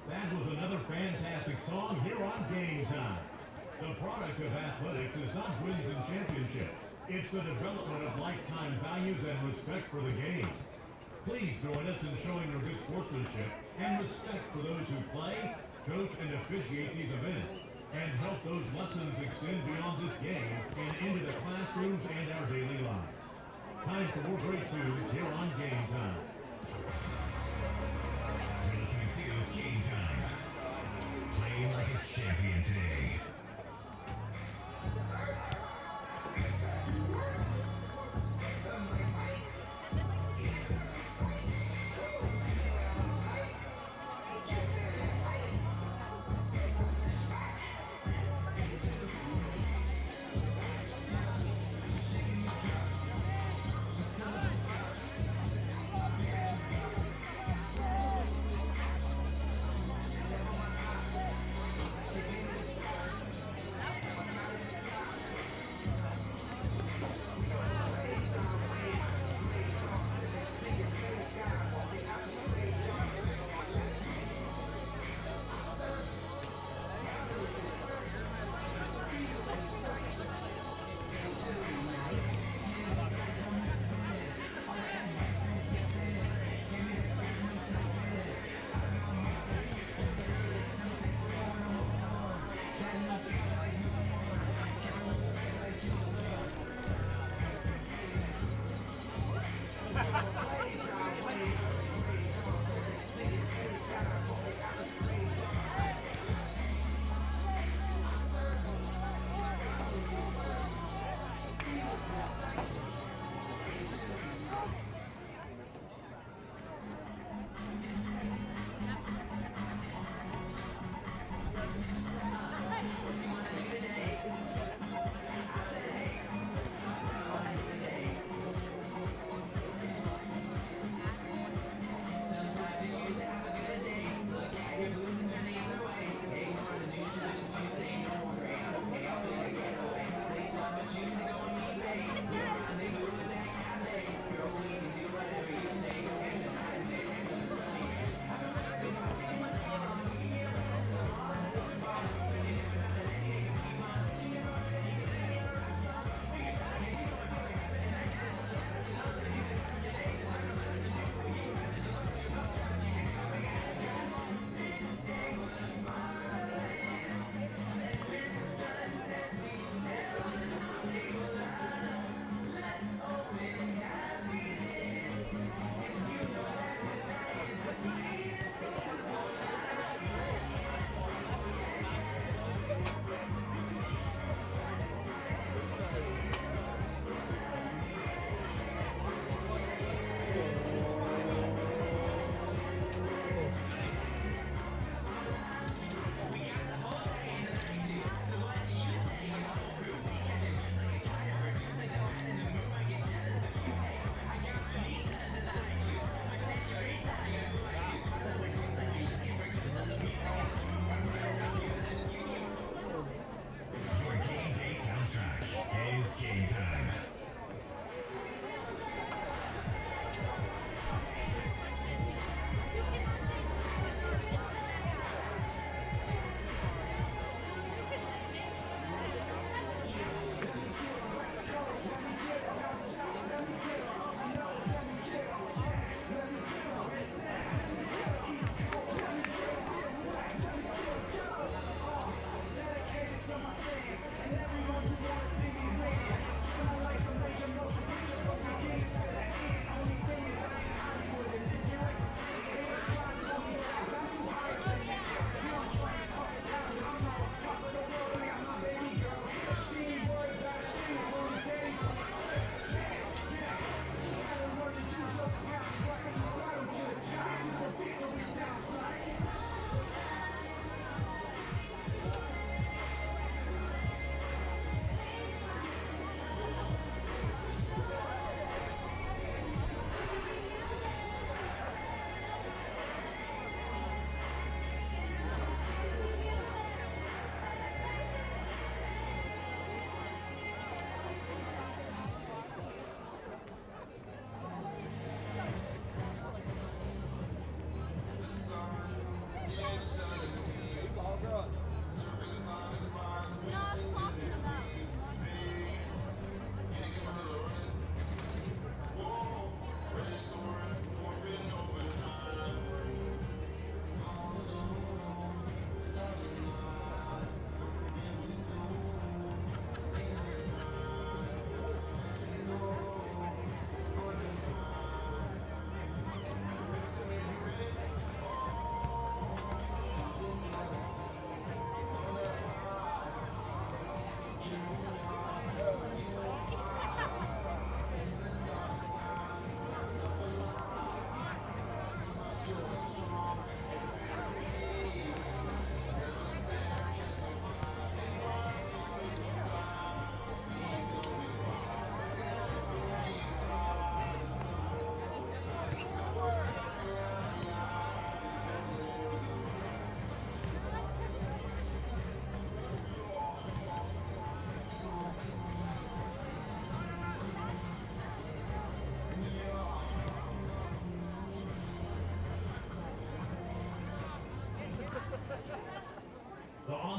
That was another fantastic song here on Game Time. The product of athletics is not wins and championships. It's the development of lifetime values and respect for the game. Please join us in showing your good sportsmanship and respect for those who play, coach, and officiate these events, and help those lessons extend beyond this game and into the classrooms and our daily lives. Time for more great tunes here on Game Time. You're listening to Game Time. Play like a champion today.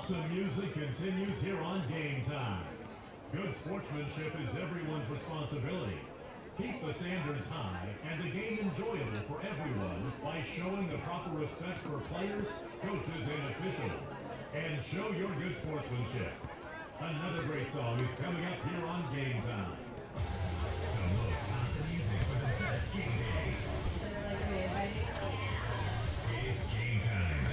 awesome music continues here on Game Time. Good sportsmanship is everyone's responsibility. Keep the standards high and the game enjoyable for everyone by showing the proper respect for players, coaches, and officials. And show your good sportsmanship. Another great song is coming up here on Game Time. The most awesome music for the best game day. It's game time.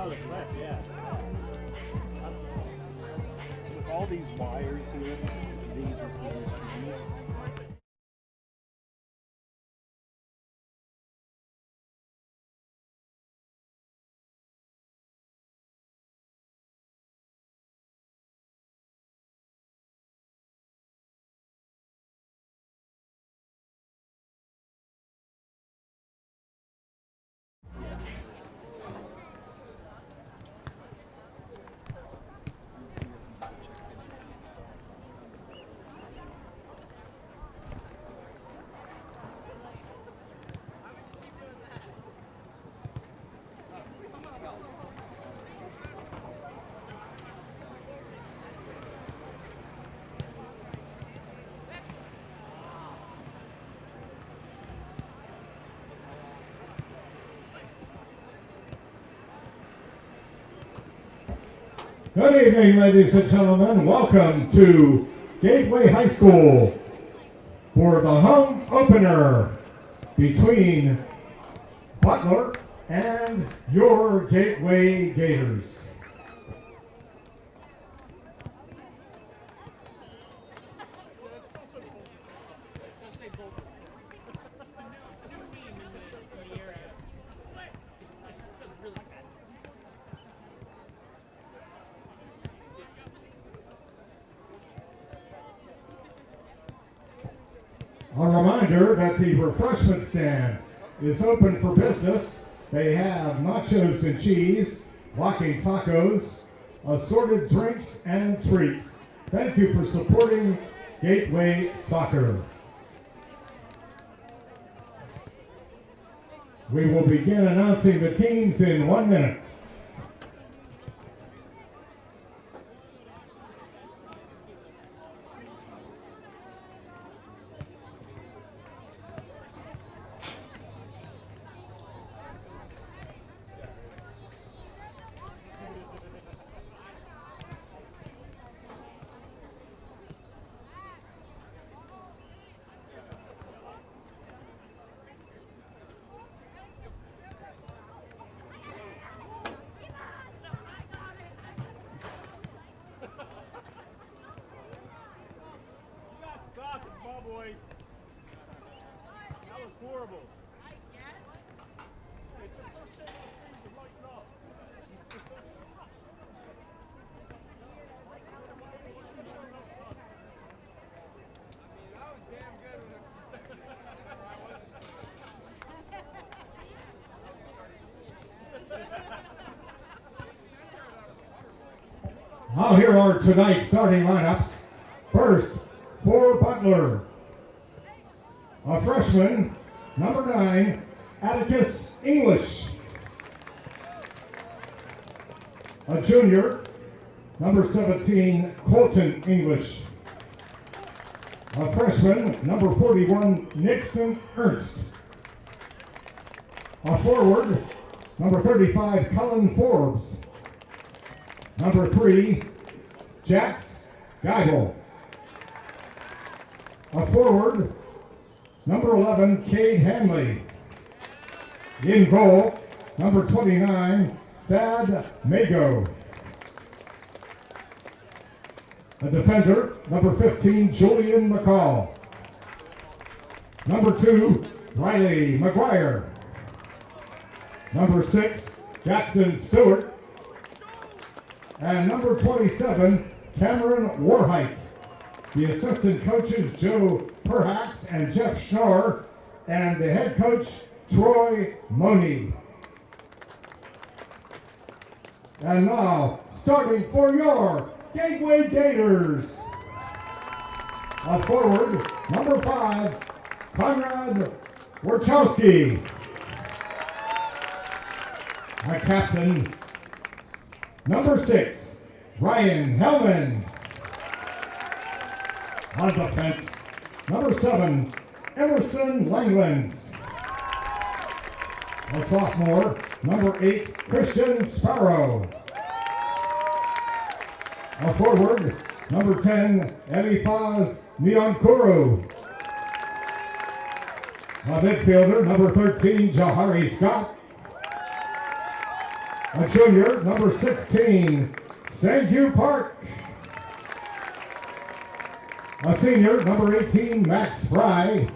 Oh, the clip, yeah. With all these wires here, these are for these keys. Good evening, ladies and gentlemen. Welcome to Gateway High School for the home opener between Butler and your Gateway Gators. A reminder that the refreshment stand is open for business. They have nachos and cheese, walking tacos, assorted drinks and treats. Thank you for supporting Gateway Soccer. We will begin announcing the teams in 1 minute. Boys. That was horrible. I guess. It's the first thing I see to lighten up. That was damn good. Now here are tonight's starting lineups. First, for Butler, a freshman, number 9, Atticus English. A junior, number 17, Colton English. A freshman, number 41, Nixon Ernst. A forward, number 35, Cullen Forbes. Number 3, Jax Geibel. A forward, number 11, Cade Hanley. In goal, number 29, Thad Mago. A defender, number 15, Julian McCall. Number 2, Riley McGuire. Number 6, Jackson Stewart. And number 27, Cameron Warheit. The assistant coaches, Joe Perhax and Jeff Schnorr, and the head coach, Troy Money. And now, starting for your Gateway Gators, a forward, number 5, Conrad Warchowski. A captain, number 6, Ryan Hellman. On defense, number 7, Emerson Langlands. A sophomore, number 8, Christian Sparrow. A forward, number 10, Elifaz Nyankuru. A midfielder, number 13, Jahari Scott. A junior, number 16, Sangyu Park. A senior, number 18, Max Fry.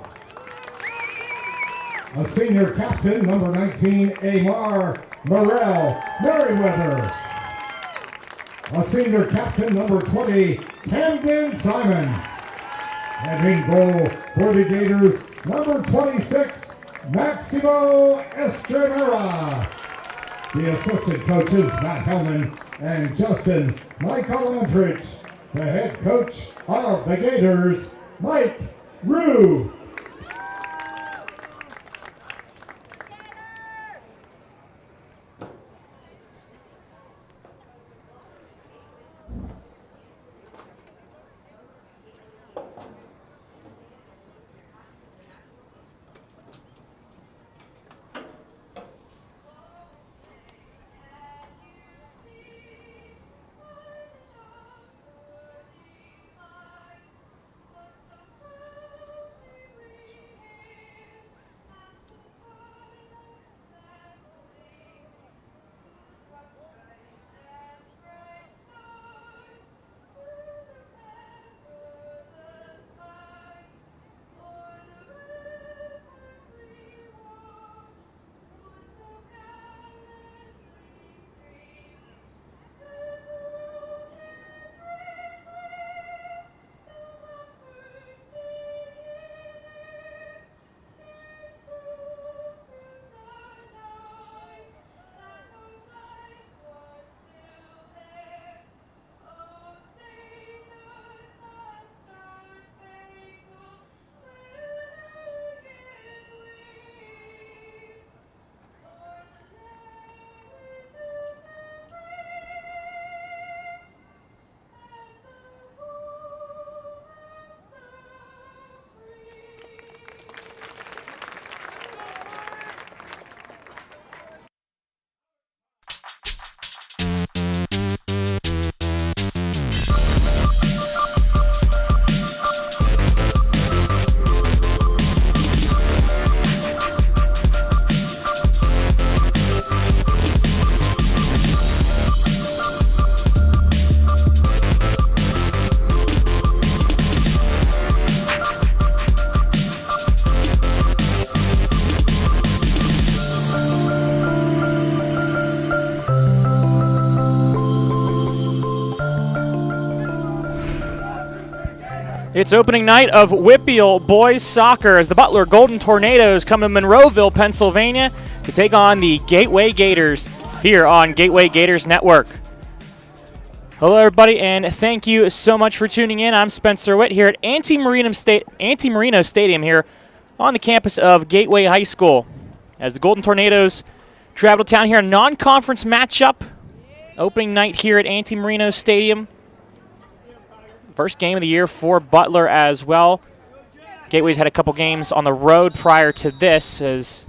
A senior captain, number 19, Amar Morel Merriweather. A senior captain, number 20, Camden Simon. And in goal for the Gators, number 26, Maximo Estremera. The assistant coaches, Matt Hellman and Justin Michael Andrich. The head coach of the Gators, Mike Rue. It's opening night of WPIAL boys soccer as the Butler Golden Tornadoes come to Monroeville, Pennsylvania to take on the Gateway Gators here on Gateway Gators Network. Hello everybody and thank you so much for tuning in. I'm Spencer Witt here at Ante Marino Stadium here on the campus of Gateway High School as the Golden Tornadoes travel to town here, a non-conference matchup. Opening night here at Ante Marino Stadium. First game of the year for Butler as well. Gateway's had a couple games on the road prior to this as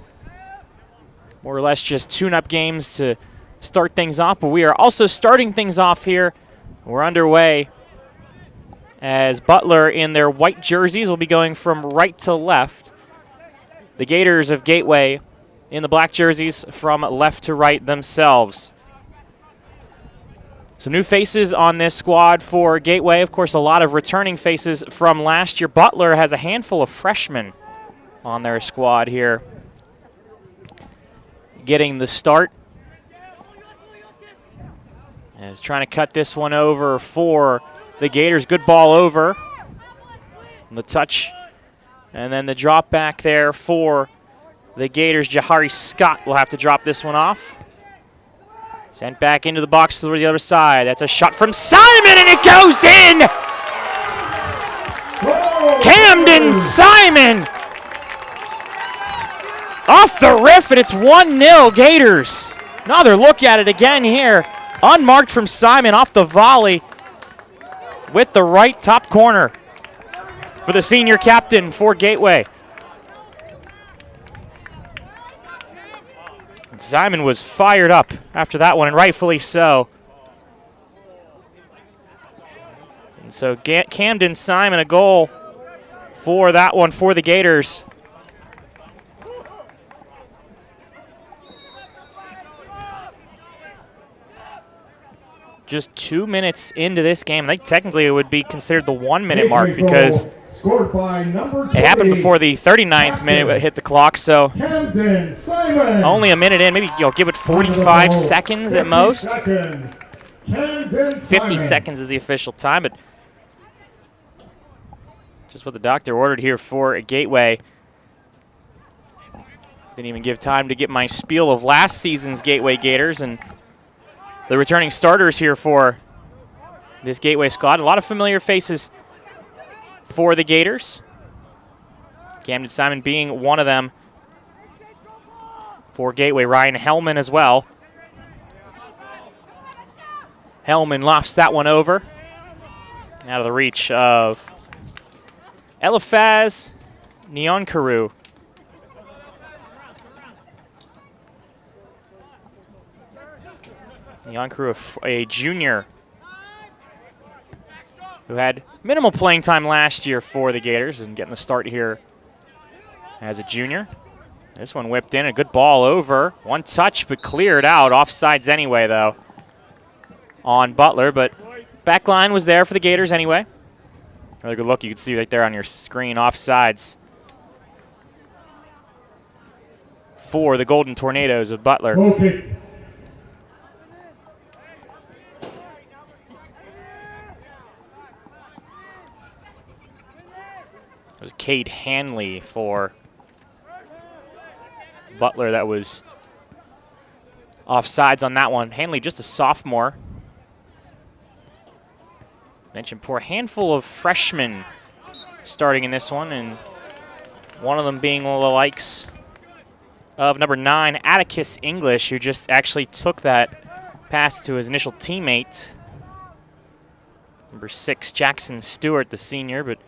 more or less just tune-up games to start things off. But we are also starting things off here. We're underway as Butler in their white jerseys will be going from right to left. The Gators of Gateway in the black jerseys from left to right themselves. Some new faces on this squad for Gateway. Of course, a lot of returning faces from last year. Butler has a handful of freshmen on their squad here getting the start. As trying to cut this one over for the Gators. Good ball over. The touch. And then the drop back there for the Gators. Jahari Scott will have to drop this one off. Sent back into the box to the other side. That's a shot from Simon, and it goes in! Camden Simon! Off the riff, and it's 1-0 Gators. Another look at it again here. Unmarked from Simon off the volley with the right top corner for the senior captain for Gateway. Simon was fired up after that one, and rightfully so. And so Camden Simon, a goal for that one for the Gators. just 2 minutes into this game. I think technically it would be considered the 1 minute mark because scored by number 20, it happened before the 39th minute it hit the clock. So Camden Simon. only a minute in, maybe give it 45 seconds at most. 50 seconds is the official time, but just what the doctor ordered here for a Gateway. Didn't even give time to get my spiel of last season's Gateway Gators and the returning starters here for this Gateway squad. A lot of familiar faces for the Gators. Camden Simon being one of them for Gateway. Ryan Hellman as well. Hellman lofts that one over. Out of the reach of Eliphaz Nyankaru. Nyankaru, a junior who had minimal playing time last year for the Gators and getting the start here as a junior. This one whipped in, a good ball over. One touch, but cleared out. Offsides anyway, though, on Butler. But back line was there for the Gators anyway. Really good look. You can see right there on your screen, offsides for the Golden Tornadoes of Butler. Okay. It was Cade Hanley for Butler that was offsides on that one. Hanley just a sophomore. Mentioned poor handful of freshmen starting in this one, and one of them being the likes of number 9, Atticus English, who just actually took that pass to his initial teammate. Number 6, Jackson Stewart, the senior, but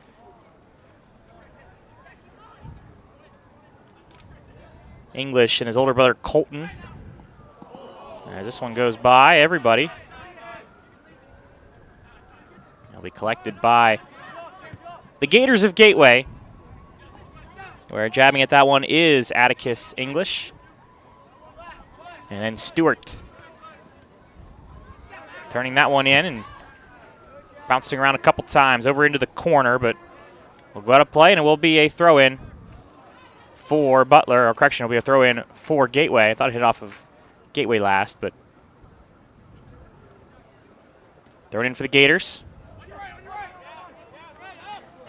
English and his older brother Colton. As this one goes by everybody. It'll be collected by the Gators of Gateway, where jabbing at that one is Atticus English. And then Stewart turning that one in and bouncing around a couple times over into the corner, but we'll go out of play and it will be a throw-in for Butler, or correction, it'll be a throw-in for Gateway. I thought it hit off of Gateway last, but throw it in for the Gators.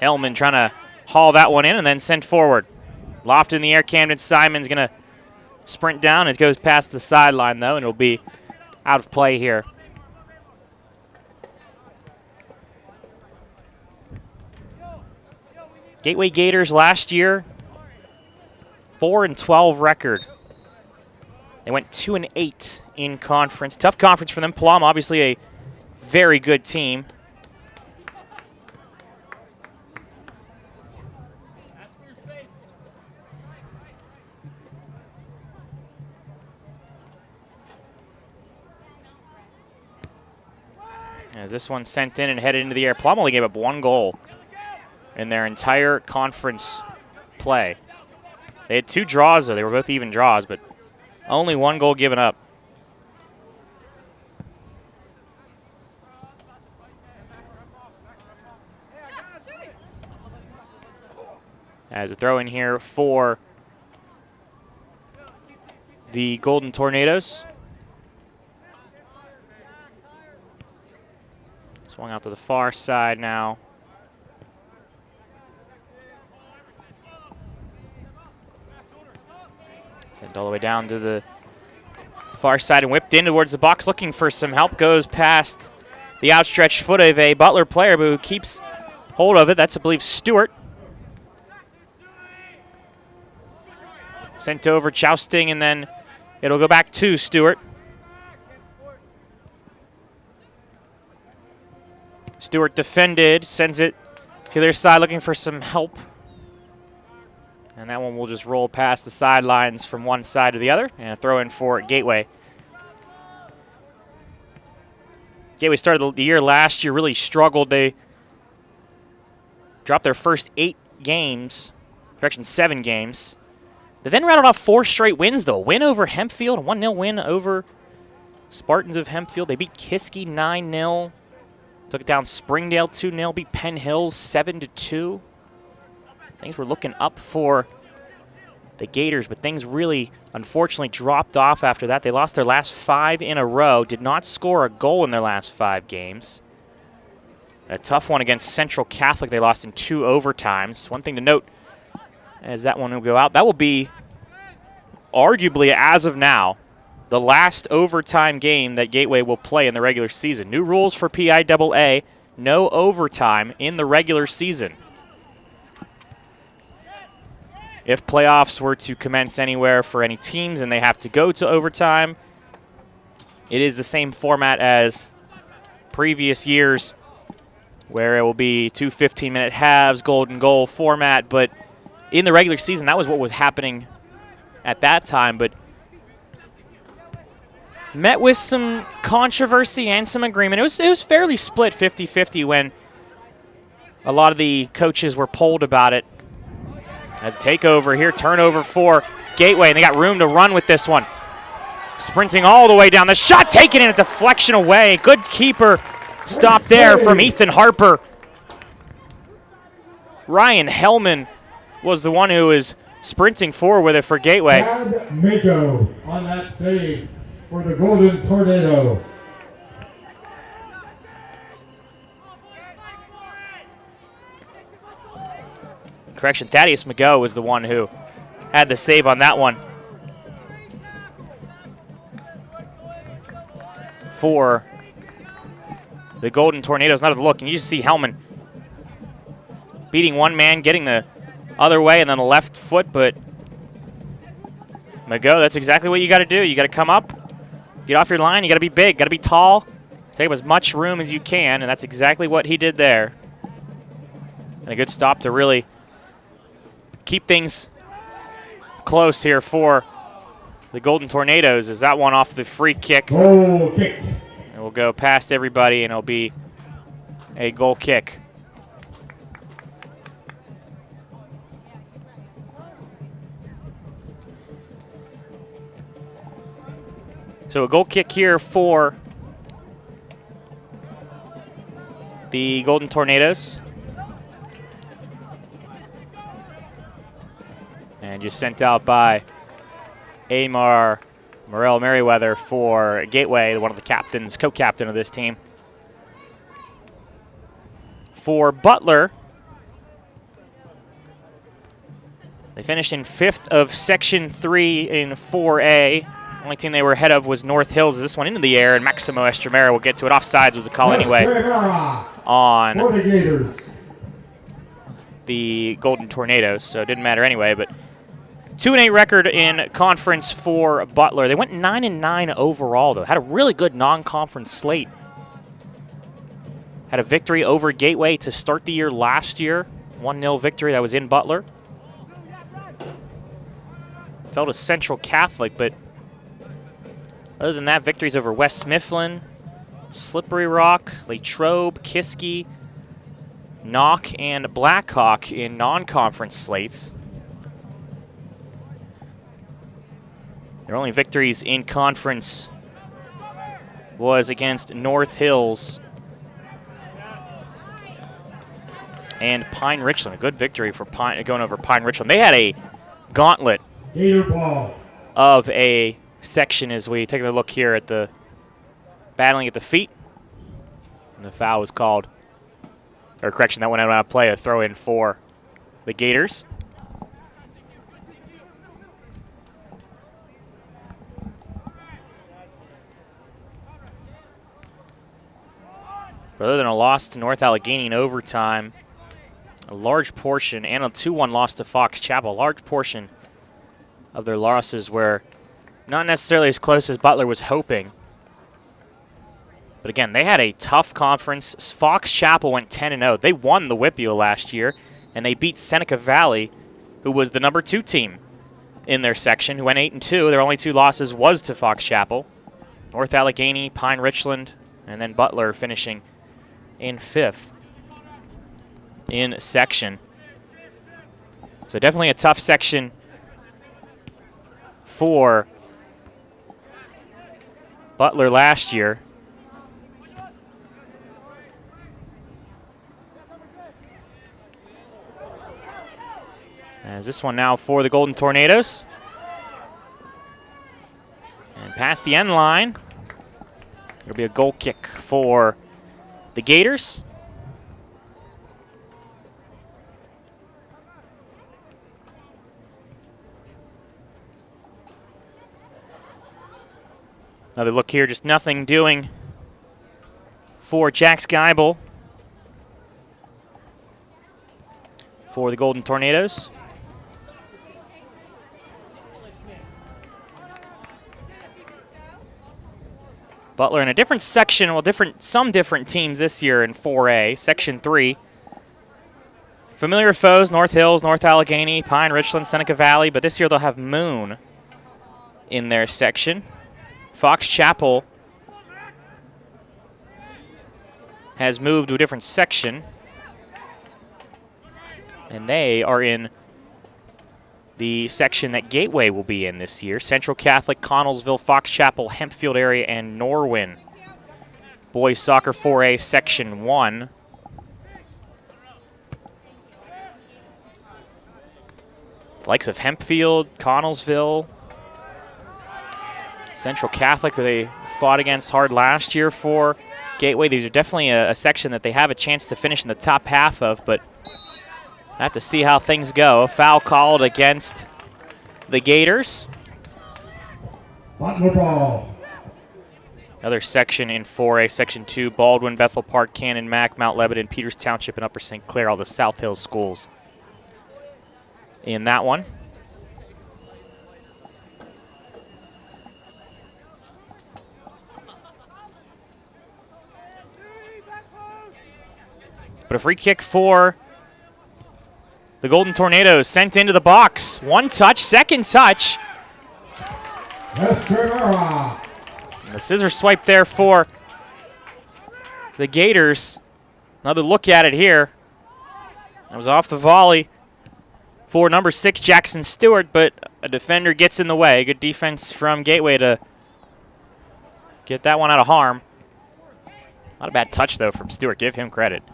Hellman trying to haul that one in and then send forward. Loft in the air, Camden Simon's going to sprint down. It goes past the sideline, though, and it'll be out of play here. Gateway Gators last year, 4-12 record. They went 2-8 in conference. Tough conference for them. Plum, obviously a very good team. As this one sent in and headed into the air. Plum only gave up 1 goal in their entire conference play. They had 2 draws, though. They were both even draws, but only 1 goal given up. As a throw in here for the Golden Tornadoes. Swung out to the far side now. Sent all the way down to the far side and whipped in towards the box, looking for some help. Goes past the outstretched foot of a Butler player, but who keeps hold of it. That's, I believe, Stewart. Sent over, jousting, and then it'll go back to Stewart. Stewart defended, sends it to their side, looking for some help. And that one will just roll past the sidelines from one side to the other, and a throw in for Gateway. Gateway started the year last year, really struggled. They dropped their first 8 games, correction, 7 games. They then rattled off 4 straight wins, though. A win over Hempfield, a 1-0 win over Spartans of Hempfield, they beat Kiski 9-0. Took it down Springdale 2-0, beat Penn Hills 7-2. Things were looking up for the Gators, but things really, unfortunately, dropped off after that. They lost their last 5 in a row, did not score a goal in their last 5 games. A tough one against Central Catholic. They lost in 2 overtimes. One thing to note as that one will go out, that will be arguably, as of now, the last overtime game that Gateway will play in the regular season. New rules for PIAA, no overtime in the regular season. If playoffs were to commence anywhere for any teams and they have to go to overtime, it is the same format as previous years where it will be 2 15-minute halves, golden goal format. But in the regular season, that was what was happening at that time. But met with some controversy and some agreement. It was fairly split 50-50 when a lot of the coaches were polled about it. As a takeover here, turnover for Gateway, and they got room to run with this one. Sprinting all the way down. The shot taken in a deflection away. Good keeper stop there from Ethan Harper. Ryan Hellman was the one who was sprinting forward with it for Gateway. Chad Mako on that save for the Golden Tornado. Correction, Thaddeus McGough was the one who had the save on that one for the Golden Tornadoes. Not a look, and you just see Hellman beating one man, getting the other way, and then the left foot, but McGough, that's exactly what you got to do. You got to come up, get off your line, you got to be big, got to be tall, take up as much room as you can, and that's exactly what he did there. And a good stop to really keep things close here for the Golden Tornadoes. Is that one off the free kick? Goal kick. It will go past everybody, and it'll be a goal kick. So a goal kick here for the Golden Tornadoes. And just sent out by Amar Morel Merriweather for Gateway, one of the captains, co-captain of this team. For Butler, they finished in 5th of Section 3 in 4A. The only team they were ahead of was North Hills. This one into the air, and Maximo Estremera will get to it. Offsides was the call anyway on for the Gators. The Golden Tornadoes, so it didn't matter anyway. But 2-8 record in conference for Butler. They went 9-9 overall, though. Had a really good non-conference slate. Had a victory over Gateway to start the year last year. 1-0 victory that was in Butler. Fell to Central Catholic, but other than that, victories over West Mifflin, Slippery Rock, Latrobe, Kiski, Knock, and Blackhawk in non-conference slates. Their only victories in conference was against North Hills and Pine Richland. A good victory for Pine, going over Pine Richland. They had a gauntlet Gator ball of a section as we take a look here at the battling at the feet. And the foul was called, or correction, that went out of play, a throw in for the Gators. Other than a loss to North Allegheny in overtime, a large portion, and a 2-1 loss to Fox Chapel, a large portion of their losses were not necessarily as close as Butler was hoping. But again, they had a tough conference. Fox Chapel went 10-0. They won the WPIAL last year, and they beat Seneca Valley, who was the number 2 team in their section, who went 8-2. Their only 2 losses was to Fox Chapel. North Allegheny, Pine Richland, and then Butler finishing in 5th in section. So definitely a tough section for Butler last year. As this one now for the Golden Tornadoes. And past the end line. It'll be a goal kick for the Gators. Another look here, just nothing doing for Jack Skybel for the Golden Tornadoes. Butler in a different section, well, some different teams this year in 4A, Section 3. Familiar foes, North Hills, North Allegheny, Pine, Richland, Seneca Valley, but this year they'll have Moon in their section. Fox Chapel has moved to a different section, and they are in the section that Gateway will be in this year. Central Catholic, Connellsville, Fox Chapel, Hempfield area, and Norwin. Boys Soccer 4A Section 1. The likes of Hempfield, Connellsville, Central Catholic, who they fought against hard last year for Gateway. These are definitely a section that they have a chance to finish in the top half of, but I have to see how things go. A foul called against the Gators. Butler ball. Another section in 4A, Section 2, Baldwin, Bethel Park, Cannon, Mac, Mount Lebanon, Peters Township, and Upper St. Clair, all the South Hills schools in that one. But a free kick for the Golden Tornadoes, sent into the box. One touch, second touch. And the scissor swipe there for the Gators. Another look at it here. That was off the volley for number 6, Jackson Stewart, but a defender gets in the way. Good defense from Gateway to get that one out of harm. Not a bad touch, though, from Stewart. Give him credit.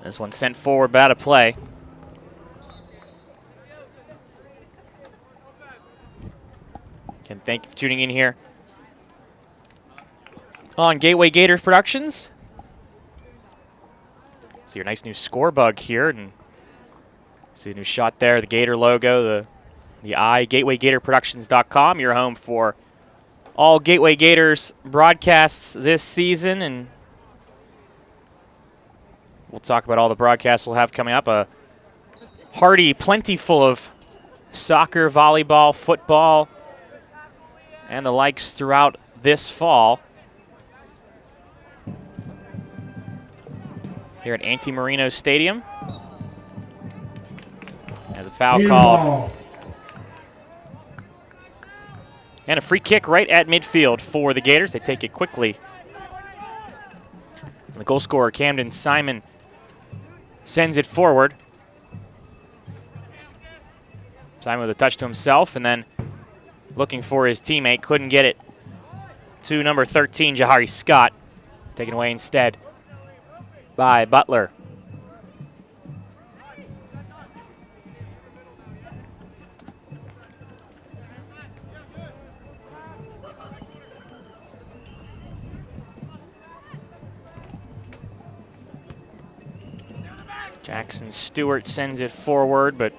This one sent forward, but out of play. Again, thank you for tuning in here on Gateway Gator Productions. See your nice new score bug here, and see a new shot there, the Gator logo, the eye, GatewayGatorProductions.com, your home for all Gateway Gators broadcasts this season, and we'll talk about all the broadcasts we'll have coming up. A hearty, plentiful of soccer, volleyball, football, and the likes throughout this fall. Here at Ante Marino Stadium. As a foul called. And a free kick right at midfield for the Gators. They take it quickly. And the goal scorer, Camden Simon, sends it forward. Simon with a touch to himself, and then looking for his teammate. Couldn't get it to number 13, Jahari Scott. Taken away instead by Butler. Jackson Stewart sends it forward, but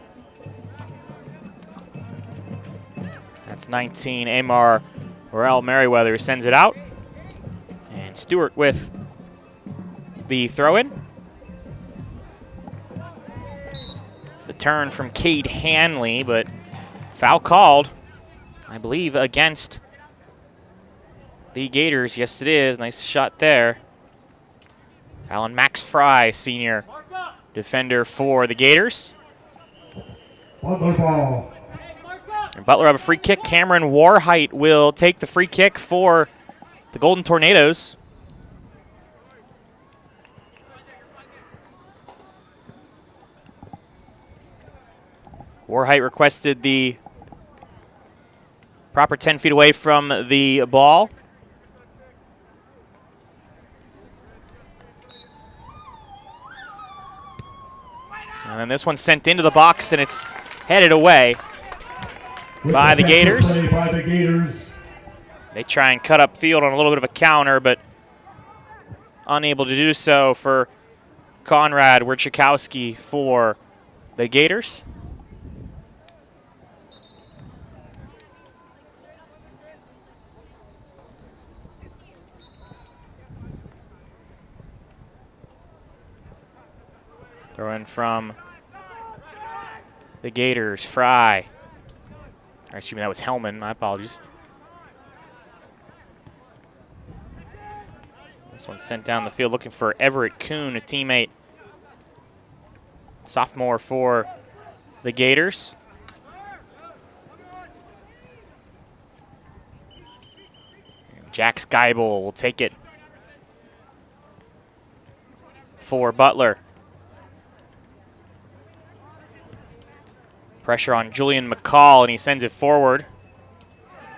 that's 19. Amar Morel Merriweather sends it out. And Stewart with the throw-in. The turn from Cade Hanley, but foul called, I believe, against the Gators. Yes, it is. Nice shot there. Foul on Max Fry, senior defender for the Gators. Butler ball. And Butler have a free kick. Cameron Warhite will take the free kick for the Golden Tornadoes. Warhite requested the proper 10 feet away from the ball. And then this one's sent into the box, and it's headed away by the Gators. They try and cut up field on a little bit of a counter, but unable to do so for Conrad Wierchikowski for the Gators. Throw in from the Gators, Fry. Or excuse me, that was Hellman, my apologies. This one sent down the field looking for Everett Kuhn, a teammate. Sophomore for the Gators. Jack Skybel will take it for Butler. Pressure on Julian McCall, and he sends it forward.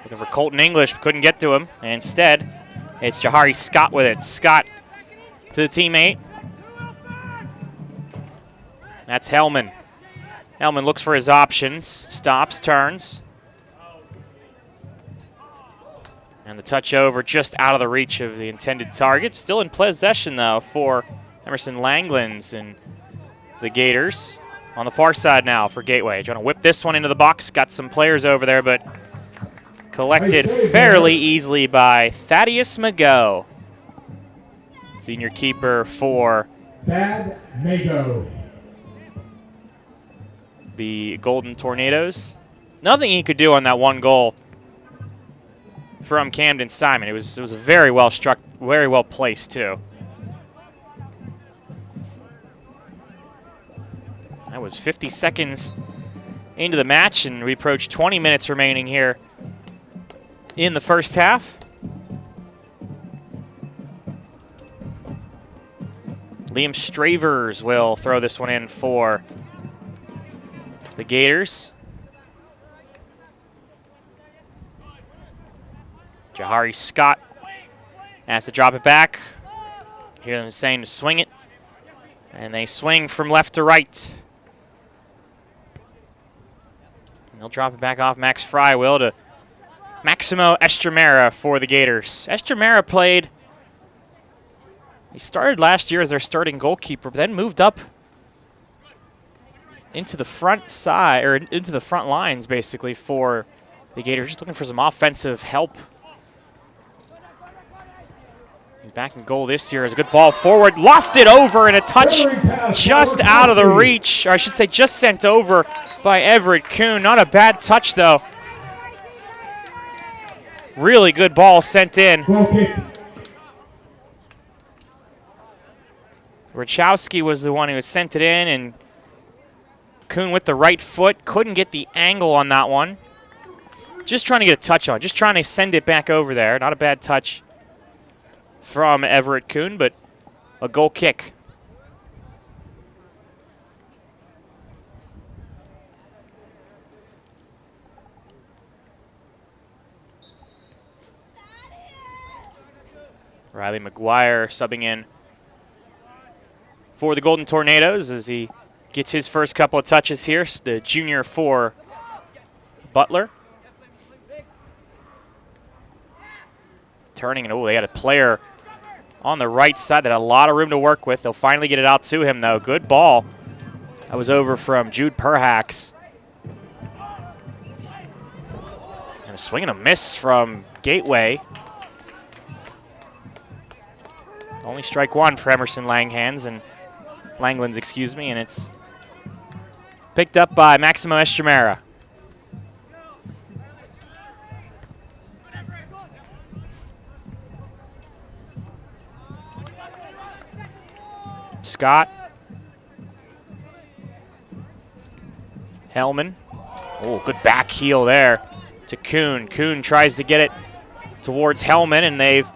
Looking for Colton English, couldn't get to him. And instead, it's Jahari Scott with it. Scott to the teammate. That's Hellman. Hellman looks for his options, stops, turns. And the touch over just out of the reach of the intended target. Still in possession, though, for Emerson Langlands and the Gators. On the far side now for Gateway. Trying to whip this one into the box. Got some players over there, but collected fairly easily by Thaddeus Mago. Senior keeper for Thad Mago. The Golden Tornadoes. Nothing he could do on that one goal from Camden Simon. It was a very well struck, very well placed too. That was 50 seconds into the match, and we approach 20 minutes remaining here in the first half. Liam Stravers will throw this one in for the Gators. Jahari Scott has to drop it back. Hear them saying to swing it, and they swing from left to right. They'll drop it back off Max Fry, will, to Maximo Estremera for the Gators. Estremera played, he started last year as their starting goalkeeper, but then moved up into the front side, or into the front lines, basically, for the Gators. Just looking for some offensive help. He's back in goal this year. As a good ball forward, lofted over, and a touch just out of the reach, or I should say just sent over by Everett Kuhn. Not a bad touch, though. Really good ball sent in. Wierchikowski was the one who sent it in, and Kuhn with the right foot couldn't get the angle on that one. Just trying to get a touch on, just trying to send it back over there. Not a bad touch from Everett Kuhn, but a goal kick. Riley McGuire subbing in for the Golden Tornadoes as he gets his first couple of touches here, the junior for Butler. Turning, and oh, they had a player on the right side that had a lot of room to work with. They'll finally get it out to him, though. Good ball. That was over from Jude Perhax. And a swing and a miss from Gateway. Only strike one for Emerson Langlands, and it's picked up by Maximo Estremera. Scott. Hellman. Oh, good back heel there to Kuhn. Kuhn tries to get it towards Hellman, and they've,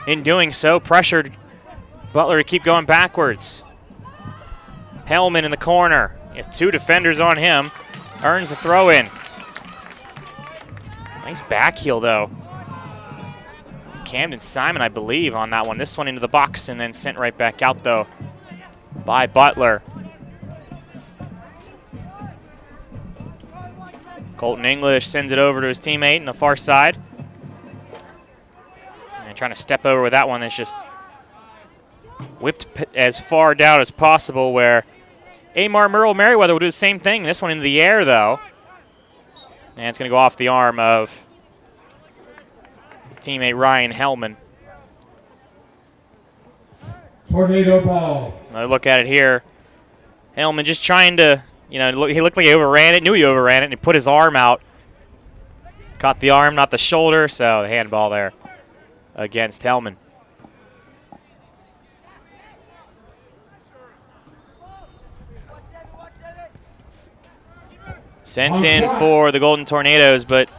in doing so, pressured Butler to keep going backwards. Hellman in the corner. You have two defenders on him. earns the throw in. Nice back heel, though. Camden Simon, I believe, on that one. This one into the box and then sent right back out, though, by Butler. Colton English sends it over to his teammate on the far side. And trying to step over with that one. That's just whipped as far down as possible, where Amar Merriweather will do the same thing. This one into the air, though. And it's going to go off the arm of teammate Ryan Hellman. Tornado ball. I look at it here. Hellman just trying to, he looked like he overran it, knew he overran it, and he put his arm out. Caught the arm, not the shoulder, so the handball there against Hellman. Sent in for the Golden Tornadoes, but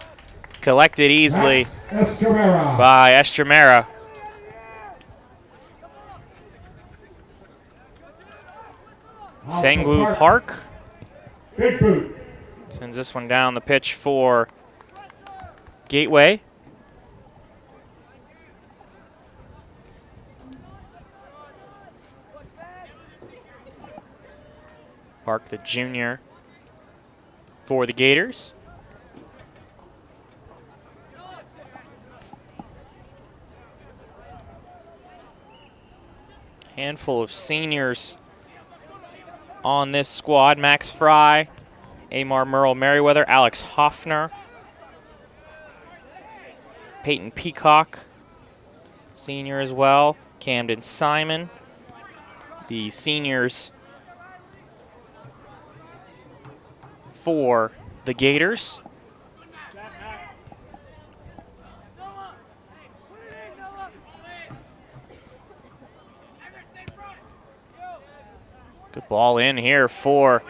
collected easily by Estremera. Sengwu Park Big boot. sends this one down the pitch for Gateway. Park, the junior, for the Gators. Handful of seniors on this squad. Max Fry, Amar Merriweather, Alex Hoffner, Peyton Peacock, senior as well, Camden Simon. The seniors for the Gators. Good ball in here for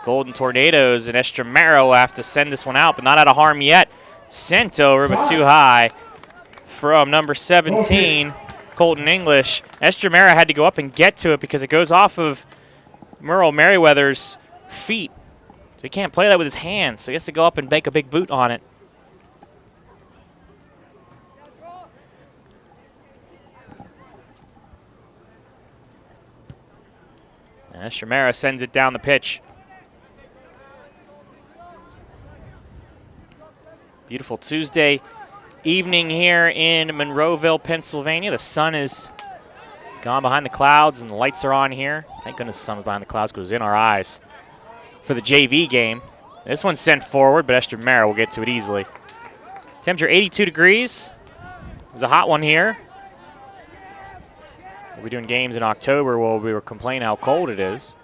Golden Tornadoes, and Estremera will have to send this one out, but not out of harm yet. Sent over, but too high from number 17, Colton English. Estremera had to go up and get to it because it goes off of Merriweather's feet. So he can't play that with his hands, so he has to go up and make a big boot on it. And Estremera sends it down the pitch. Beautiful Tuesday evening here in Monroeville, Pennsylvania. The sun is gone behind the clouds and the lights are on here. Thank goodness the sun was behind the clouds because it was in our eyes for the JV game. This one's sent forward, but Estremera will get to it easily. Temperature 82 degrees. It was a hot one here. We'll be doing games in October where we were complaining how cold it is.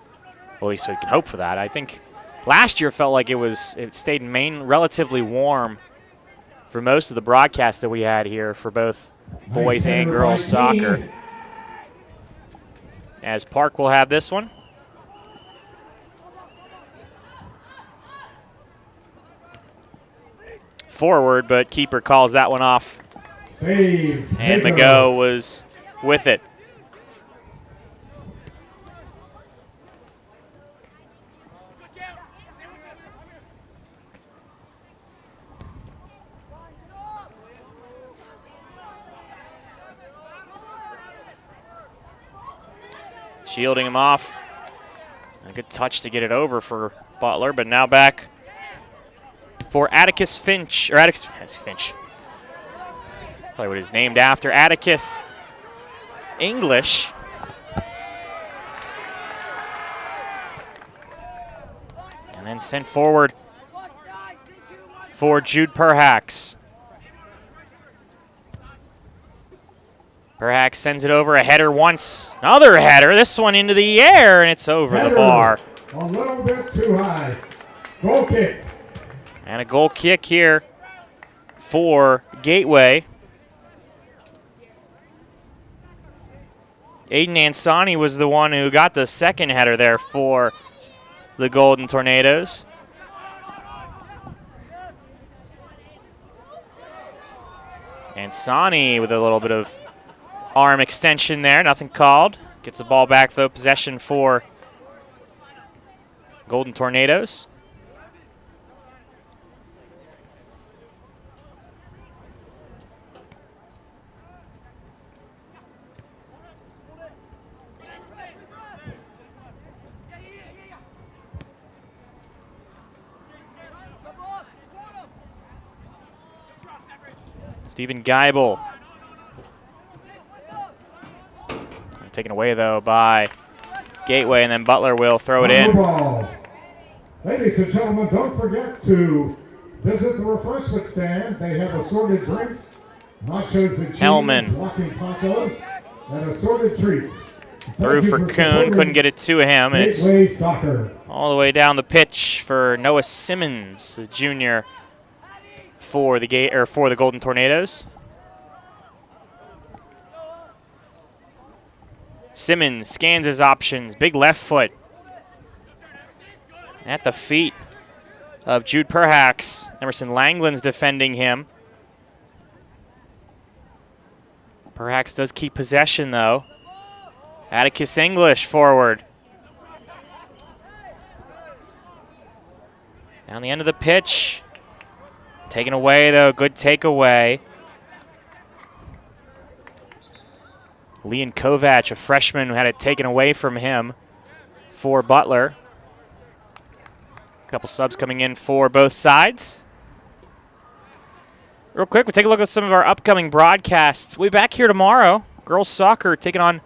Well, at least we can hope for that. I think last year felt like it stayed in Maine relatively warm for most of the broadcasts that we had here for both boys and girls soccer. As Park will have this one. Forward, but keeper calls that one off. Save. And Mago was with it. Shielding him off. A good touch to get it over for Butler, but now back for Atticus Finch, or Atticus Finch. Probably what he's named after, Atticus English. And then sent forward for Jude Perhax. Perhax sends it over, a header once, another header, this one into the air, and it's over the bar. A little bit too high. Goal kick. And a goal kick here for Gateway. Aiden Ansani was the one who got the second header there for the Golden Tornadoes. Ansani with a little bit of arm extension there, nothing called. Gets the ball back, though, possession for Golden Tornadoes. Stephen Geibel. Taken away, though, by Gateway, and then Butler will throw it in. Ball. Ladies and gentlemen, don't forget to visit the refreshment stand. They have assorted drinks, nachos and cheese, Hellman. walking tacos, and assorted treats. Through for Kuhn, couldn't get it to him, and it's Gateway Soccer. all the way down the pitch for Noah Simmons, the junior, for the Golden Tornadoes. Simmons scans his options, big left foot at the feet of Jude Perhax. Emerson Langland's defending him. Perhax does keep possession, though. Atticus English forward. Down the end of the pitch. Taken away, though. Good takeaway. Leon Kovac, a freshman, who had it taken away from him for Butler. A couple subs coming in for both sides. Real quick, we'll take a look at some of our upcoming broadcasts. We'll be back here tomorrow. Girls soccer taking on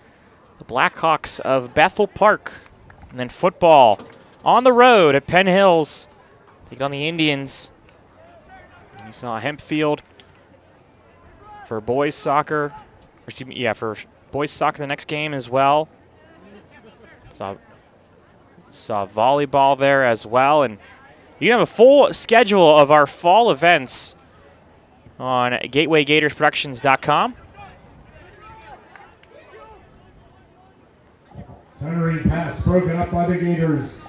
the Blackhawks of Bethel Park. And then football on the road at Penn Hills, taking on the Indians. And you saw Hempfield for boys soccer. Or excuse me, yeah, for boys soccer the next game as well. Saw volleyball there as well. And you can have a full schedule of our fall events on GatewayGatorsProductions.com. Centering pass broken up by the Gators.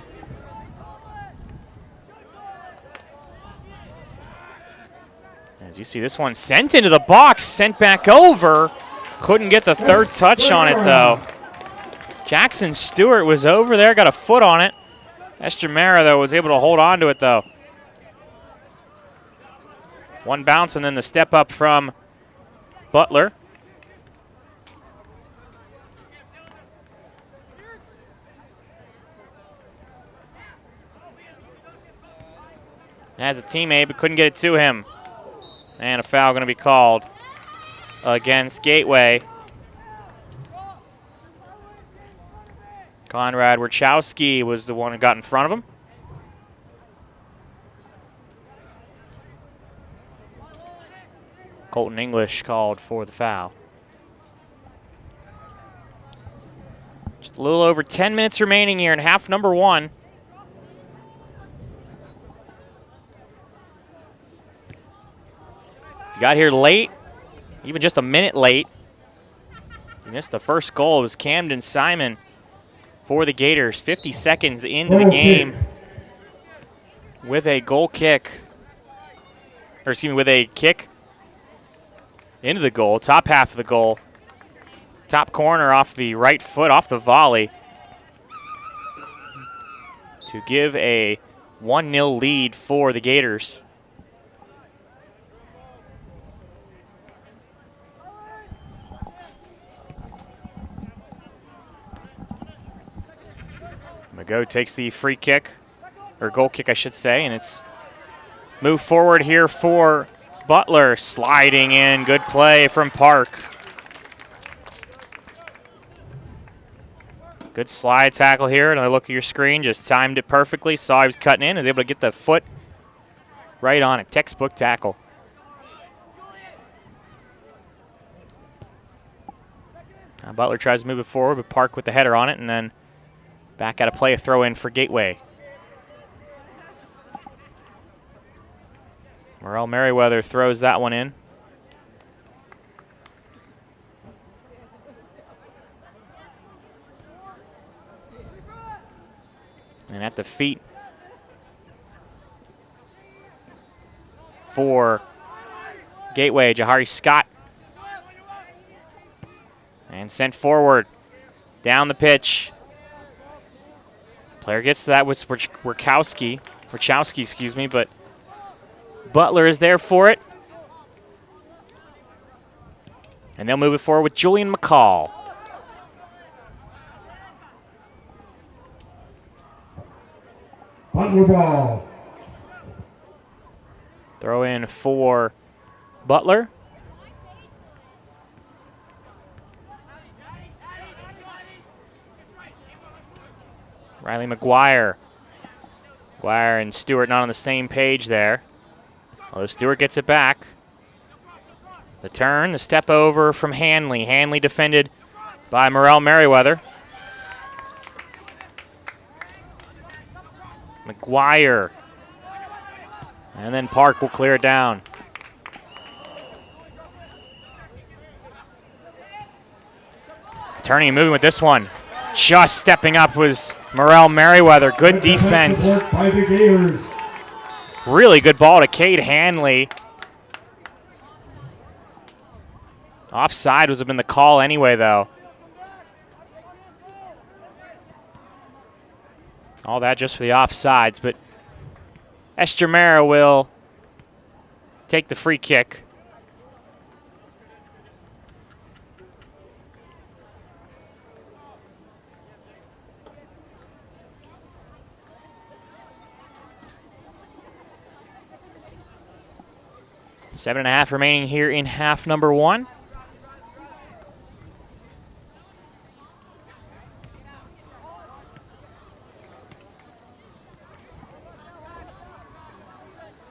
As you see, this one sent into the box, sent back over. Couldn't get the third touch on it, though. Jackson Stewart was over there, got a foot on it. Esther Mara, though, was able to hold on to it, though. One bounce and then the step up from Butler. Has a teammate, but couldn't get it to him. And a foul going to be called against Gateway. Conrad Warchowski was the one who got in front of him. Colton English called for the foul. Just a little over 10 minutes remaining here in half number one. If you got here late, even just a minute late, you missed the first goal. It was Camden Simon for the Gators, 50 seconds into the game with a goal kick, or excuse me, with a kick into the goal, top half of the goal, top corner off the right foot, off the volley, to give a 1-0 lead for the Gators. Mago takes the free kick, or goal kick, I should say, and it's moved forward here for Butler. Sliding in, good play from Park. Good slide tackle here. Another look at your screen, just timed it perfectly. Saw he was cutting in, was able to get the foot right on it. Textbook tackle. Now Butler tries to move it forward, but Park with the header on it, and then back out of play, a throw in for Gateway. Morel Merriweather throws that one in. And at the feet for Gateway, Jahari Scott. And sent forward, down the pitch. Player gets to that with Wachowski, excuse me, but Butler is there for it. And they'll move it forward with Julian McCall. Butler ball. Throw in for Butler. Riley McGuire. McGuire and Stewart not on the same page there. Although Stewart gets it back. The turn, the step over from Hanley. Hanley defended by Morrell Merriweather. McGuire. And then Park will clear it down. Turning and moving with this one. Just stepping up was Morrell Merriweather. Good defense. By the Gators. Really good ball to Cade Hanley. Offside would have been the call anyway, though. All that just for the offsides, but Estremera will take the free kick. Seven and a half remaining here in half number one.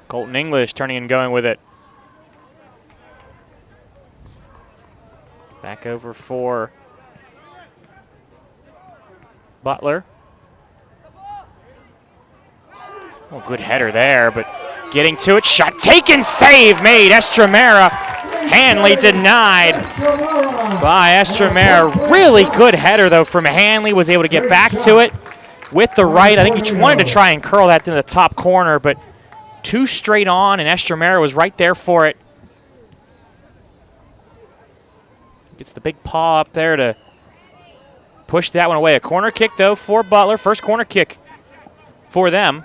Colton English turning and going with it. Back over for Butler. Oh, good header there, but getting to it. Shot taken, save made. Estremera. Hanley denied by Estremera. Really good header, though, from Hanley. Was able to get back to it with the right. I think he wanted to try and curl that to the top corner, but two straight on, and Estremera was right there for it. Gets the big paw up there to push that one away. A corner kick, though, for Butler. First corner kick for them.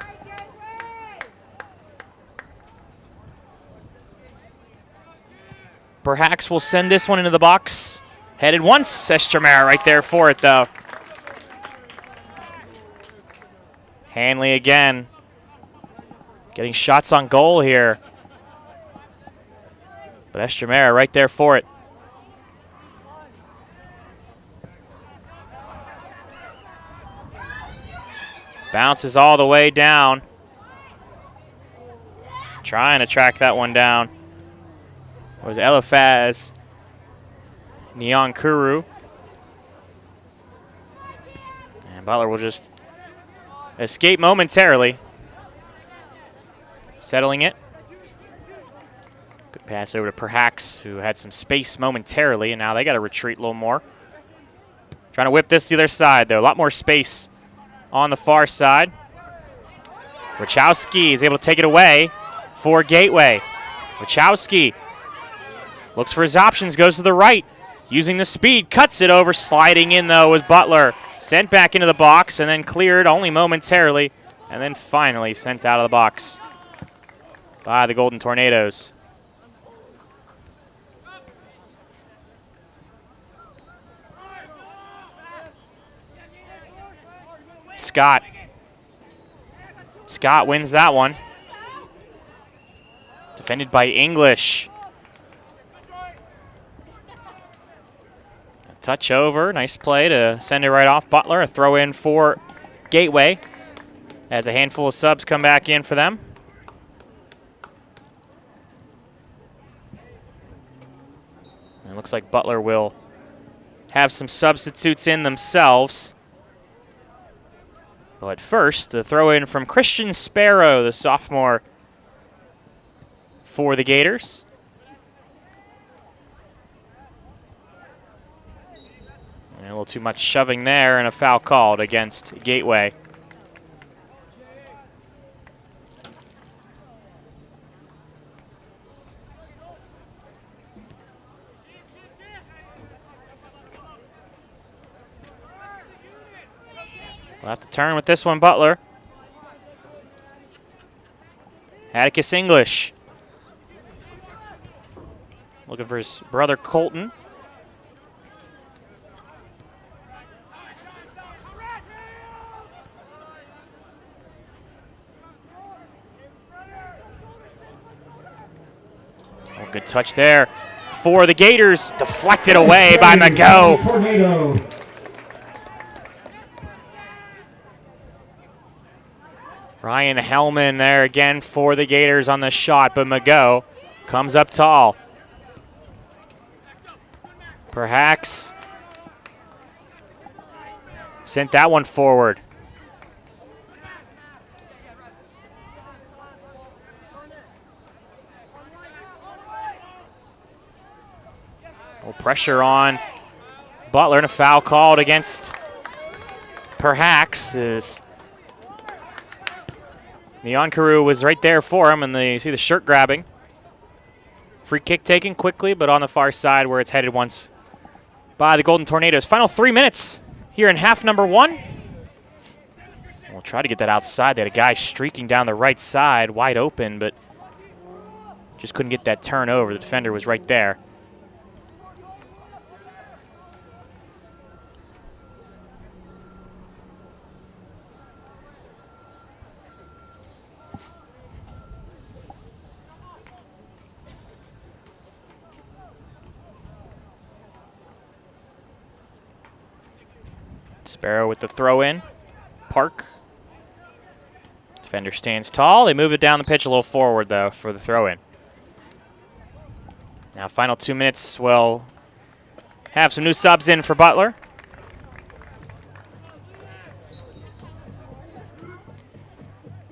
Perhaps will send this one into the box. Headed once, Estremera right there for it, though. Hanley again. Getting shots on goal here. But Estremera right there for it. Bounces all the way down. Trying to track that one down. It was Eliphaz Nyankuru. And Butler will just escape momentarily. Settling it. Good pass over to Perhax, who had some space momentarily, and now they got to retreat a little more. Trying to whip this to the other side, though. A lot more space on the far side. Wachowski is able to take it away for Gateway. Wachowski looks for his options, goes to the right. Using the speed, cuts it over. Sliding in, though, was Butler. Sent back into the box and then cleared only momentarily, and then finally sent out of the box by the Golden Tornadoes. Scott. Scott wins that one. Defended by English. A touch over. Nice play to send it right off Butler. A throw in for Gateway as a handful of subs come back in for them. It looks like Butler will have some substitutes in themselves. But first, the throw in from Christian Sparrow, the sophomore for the Gators. And a little too much shoving there and a foul called against Gateway. We'll have to turn with this one, Butler. Atticus English. Looking for his brother Colton. Oh, good touch there for the Gators. Deflected away by McGo. Tornado. Ryan Hellman there again for the Gators on the shot, but McGo comes up tall. Perhaps sent that one forward. Pressure on Butler, and a foul called against Perhaps. As Nyankaru was right there for him, and you see the shirt grabbing. Free kick taken quickly, but on the far side where it's headed once by the Golden Tornadoes. Final 3 minutes here in half number 1. We'll try to get that outside. They had a guy streaking down the right side, wide open, but just couldn't get that turn over. The defender was right there. Sparrow with the throw in. Park. Defender stands tall. They move it down the pitch a little forward, though, for the throw in. Now, final 2 minutes, we'll have some new subs in for Butler.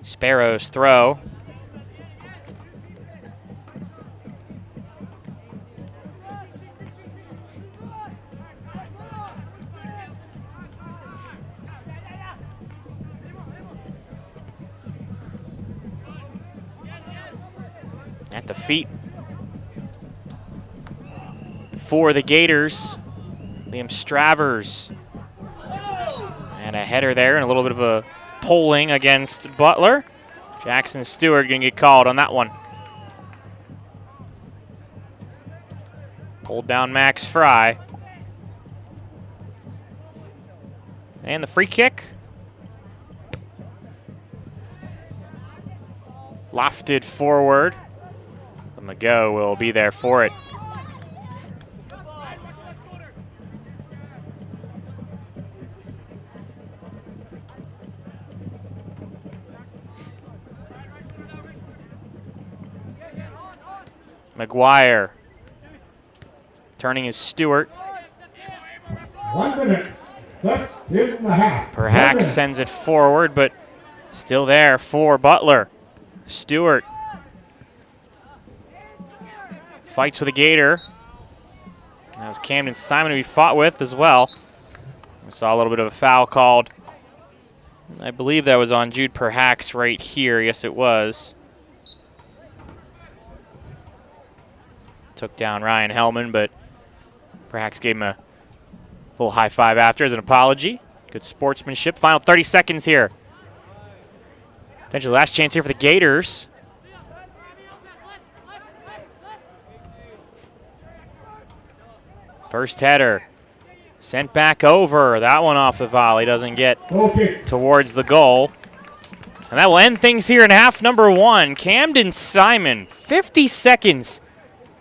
Sparrow's throw. At the feet for the Gators, Liam Stravers. And a header there and a little bit of a pulling against Butler. Jackson Stewart going to get called on that one. Pulled down Max Fry. And the free kick. Lofted forward. McGo will be there for it. McGuire turning is Stewart. 1 minute left in the half. Perhaps sends it forward, but still there for Butler. Stewart fights with a Gator. That was Camden Simon who he fought with as well. We saw a little bit of a foul called. I believe that was on Jude Perhaps right here. Yes, it was. Took down Ryan Hellman, but Perhaps gave him a little high five after as an apology. Good sportsmanship. Final 30 seconds here. Potentially last chance here for the Gators. First header sent back over. That one off the volley doesn't get towards the goal. And that will end things here in half number 1. Camden Simon, 50 seconds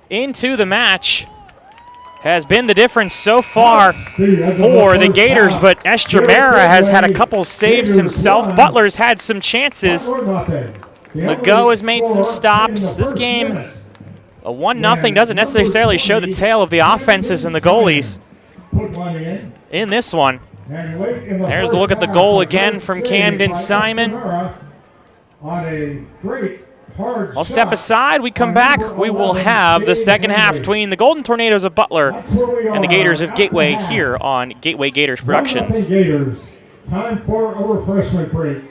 into the match, has been the difference so far for the Gators, but Estremera has had a couple saves himself. Butler's had some chances. McGo has made some stops. This game, a 1-0 doesn't necessarily show the tale of the offenses and the goalies in this one. There's a look at the goal again from Camden Simon. I'll step aside. We come back. We will have the second half between the Golden Tornadoes of Butler and the Gators of Gateway here on Gateway Gators Productions. Time for a refreshment break.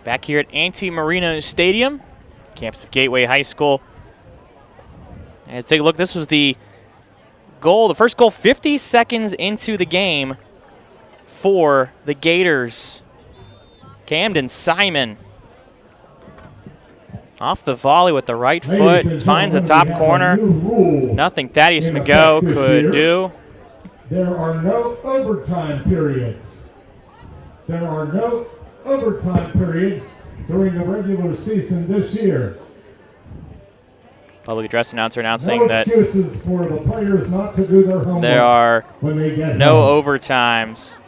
Back here at Marino Stadium, campus of Gateway High School. And let's take a look. This was the goal, the first goal 50 seconds into the game for the Gators. Camden Simon off the volley with the right foot, finds the top corner. Nothing Thaddeus McGo could do. There are no overtime periods. There are no overtime periods during the regular season this year. Public address announcer announcing that excuses for the players not to do their homework. There are when they get no home. overtimes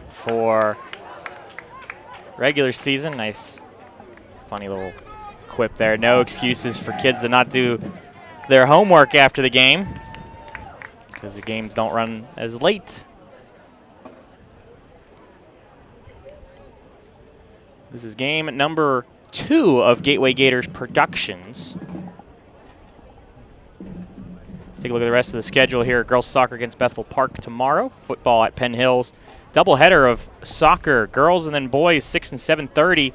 for regular season. Nice, funny little quip there. No excuses for kids to not do their homework after the game because the games don't run as late. This is game number 2 of Gateway Gators Productions. Take a look at the rest of the schedule here. Girls soccer against Bethel Park tomorrow. Football at Penn Hills. Doubleheader of soccer, girls and then boys, 6 and 7:30.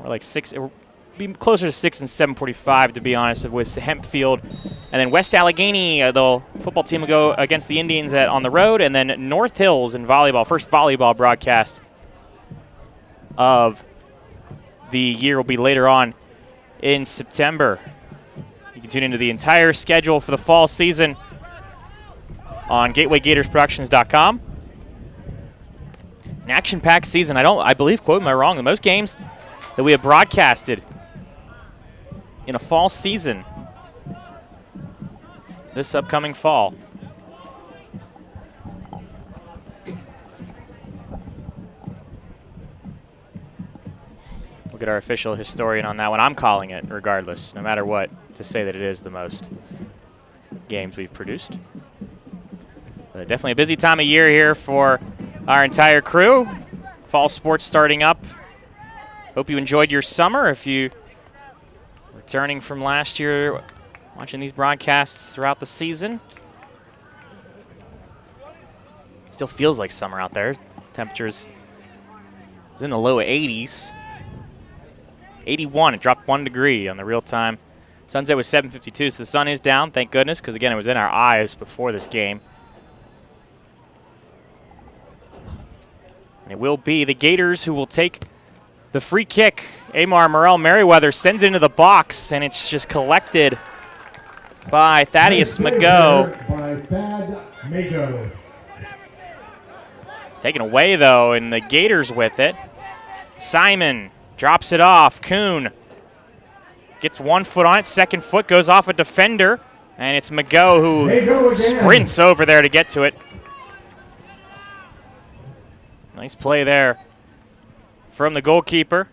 Or like 6. It will be closer to 6 and 7:45 to be honest with Hempfield. And then West Allegheny, the football team will go against the Indians on the road. And then North Hills in volleyball. First volleyball broadcast of the year will be later on in September. You can tune into the entire schedule for the fall season on GatewayGatorsProductions.com. An action-packed season. I believe, quote, am I wrong, the most games that we have broadcasted in a fall season this upcoming fall. We'll get our official historian on that one. I'm calling it, regardless, no matter what, to say that it is the most games we've produced. But definitely a busy time of year here for our entire crew. Fall sports starting up. Hope you enjoyed your summer. If you returning from last year, watching these broadcasts throughout the season. Still feels like summer out there. Temperatures was in the low 80s. 81, it dropped 1 degree on the real time. Sunset was 7:52, so the sun is down, thank goodness, because again, it was in our eyes before this game. And it will be the Gators who will take the free kick. Amar Morel Merriweather sends it into the box, and it's just collected by Thaddeus McGo. By Thad Mago. Taken away, though, and the Gators with it. Simon drops it off. Kuhn gets 1 foot on it. Second foot goes off a defender. And it's McGo who sprints over there to get to it. Nice play there from the goalkeeper.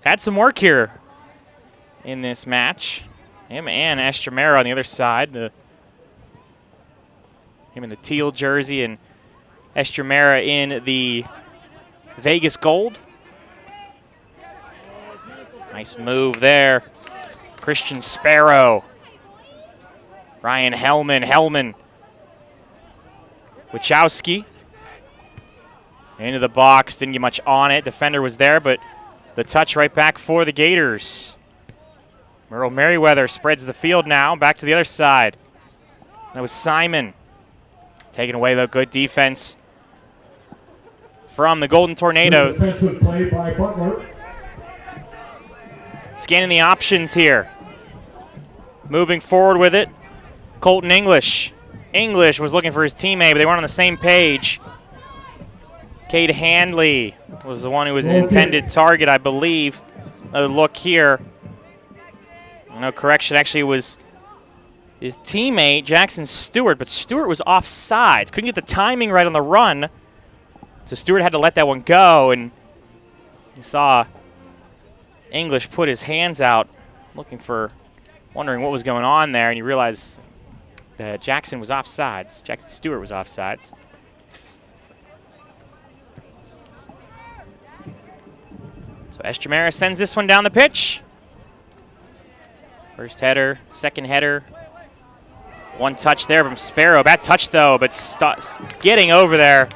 Had some work here in this match. Him and Estremera on the other side. Him in the teal jersey and Estremera in the Vegas gold. Nice move there. Christian Sparrow. Ryan Hellman. Wachowski. Into the box. Didn't get much on it. Defender was there, but the touch right back for the Gators. Merle Merriweather spreads the field now. Back to the other side. That was Simon. Taken away, though. Good defense from the Golden Tornadoes. Defensive play by Butler. Scanning the options here. Moving forward with it. Colton English. English was looking for his teammate, but they weren't on the same page. Cade Handley was the one who was an intended target, I believe. Another look here. No correction, actually it was his teammate, Jackson Stewart, but Stewart was offsides. Couldn't get the timing right on the run. So Stewart had to let that one go, and you saw English put his hands out wondering what was going on there, and you realize that Jackson was offsides. Jackson Stewart was offsides. So Estremera sends this one down the pitch. First header, second header. One touch there from Sparrow. Bad touch, though, but getting over there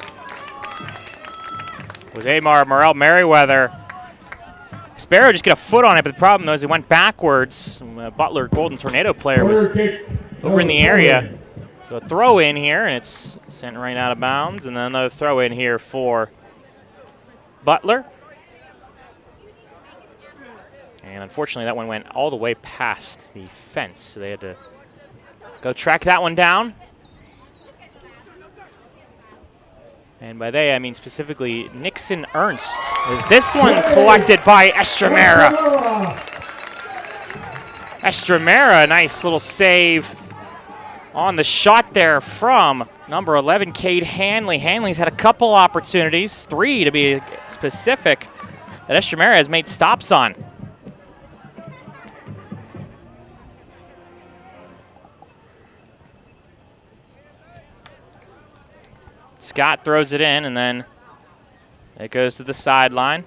was Amar Morrell Merriweather. Sparrow just get a foot on it, but the problem was it went backwards. Butler Golden Tornado player was over in the area. So a throw in here, and it's sent right out of bounds. And then another throw in here for Butler. And unfortunately, that one went all the way past the fence, so they had to go track that one down. And by they, I mean specifically Nixon Ernst. Is this one collected by Estremera? Estremera, nice little save on the shot there from number 11, Cade Hanley. Hanley's had a couple opportunities, 3 to be specific, that Estremera has made stops on. Scott throws it in, and then it goes to the sideline.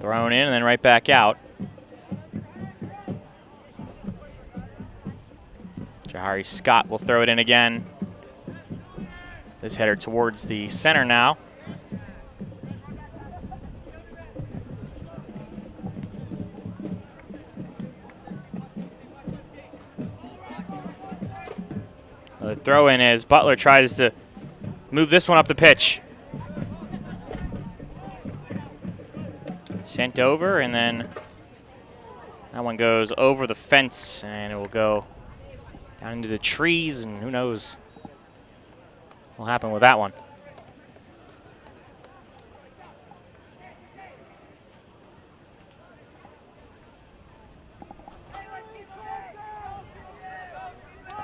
Thrown in and then right back out. Jahari Scott will throw it in again. This header towards the center now. The throw in as Butler tries to move this one up the pitch. Sent over, and then that one goes over the fence, and it will go down into the trees, and who knows what will happen with that one.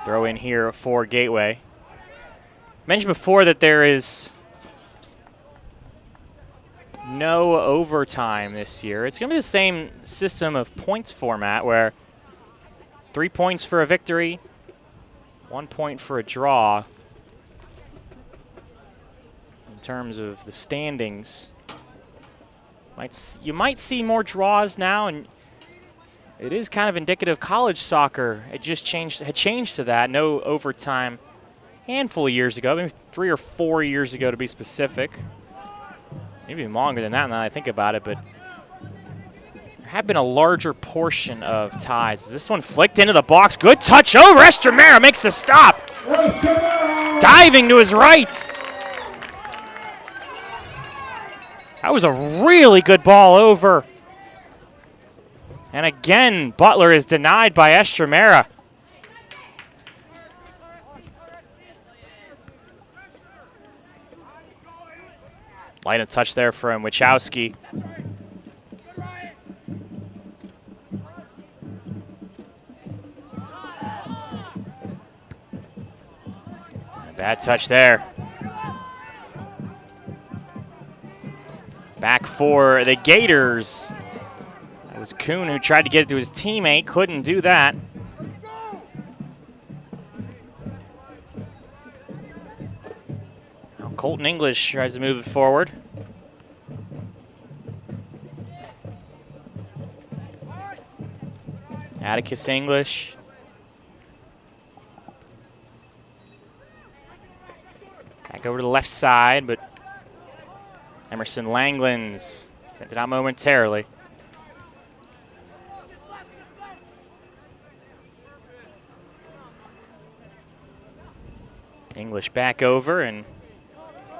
Throw in here for Gateway. Mentioned before that there is no overtime this year. It's going to be the same system of points format where 3 points for a victory, 1 point for a draw. In terms of the standings, you might see more draws now, and it is kind of indicative of college soccer. It just had changed to that. No overtime a handful of years ago, maybe 3 or 4 years ago to be specific. Maybe even longer than that now that I think about it, but there have been a larger portion of ties. This one flicked into the box. Good touch over. Estremera makes the stop. Diving to his right. That was a really good ball over. And again, Butler is denied by Estremera. Light a touch there from Wachowski. Bad touch there. Back for the Gators. It was Kuhn who tried to get it to his teammate, couldn't do that. Now Colton English tries to move it forward. Atticus English. Back over to the left side, but Emerson Langlands sent it out momentarily. English back over and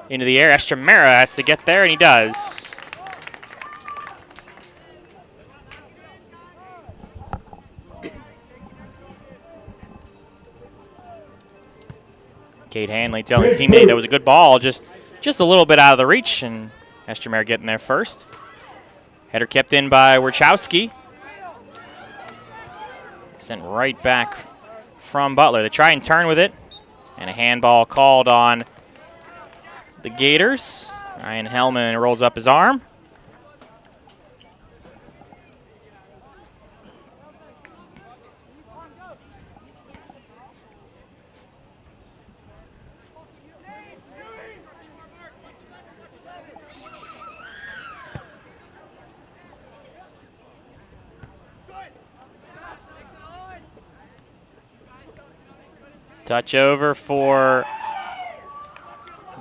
into the air. Estremera has to get there, and he does. Cade Hanley telling his teammate that was a good ball, just a little bit out of the reach, and Estremera getting there first. Header kept in by Wachowski. Sent right back from Butler. They try and turn with it. And a handball called on the Gators. Ryan Hellman rolls up his arm. Touch over for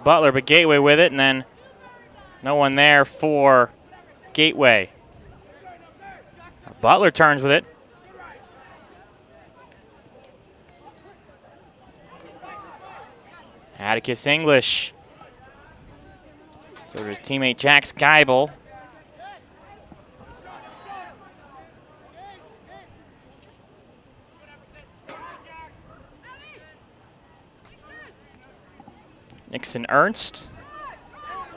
Butler, but Gateway with it, and then no one there for Gateway. Butler turns with it. Atticus English. So there's teammate Jack Skybel. Nixon Ernst.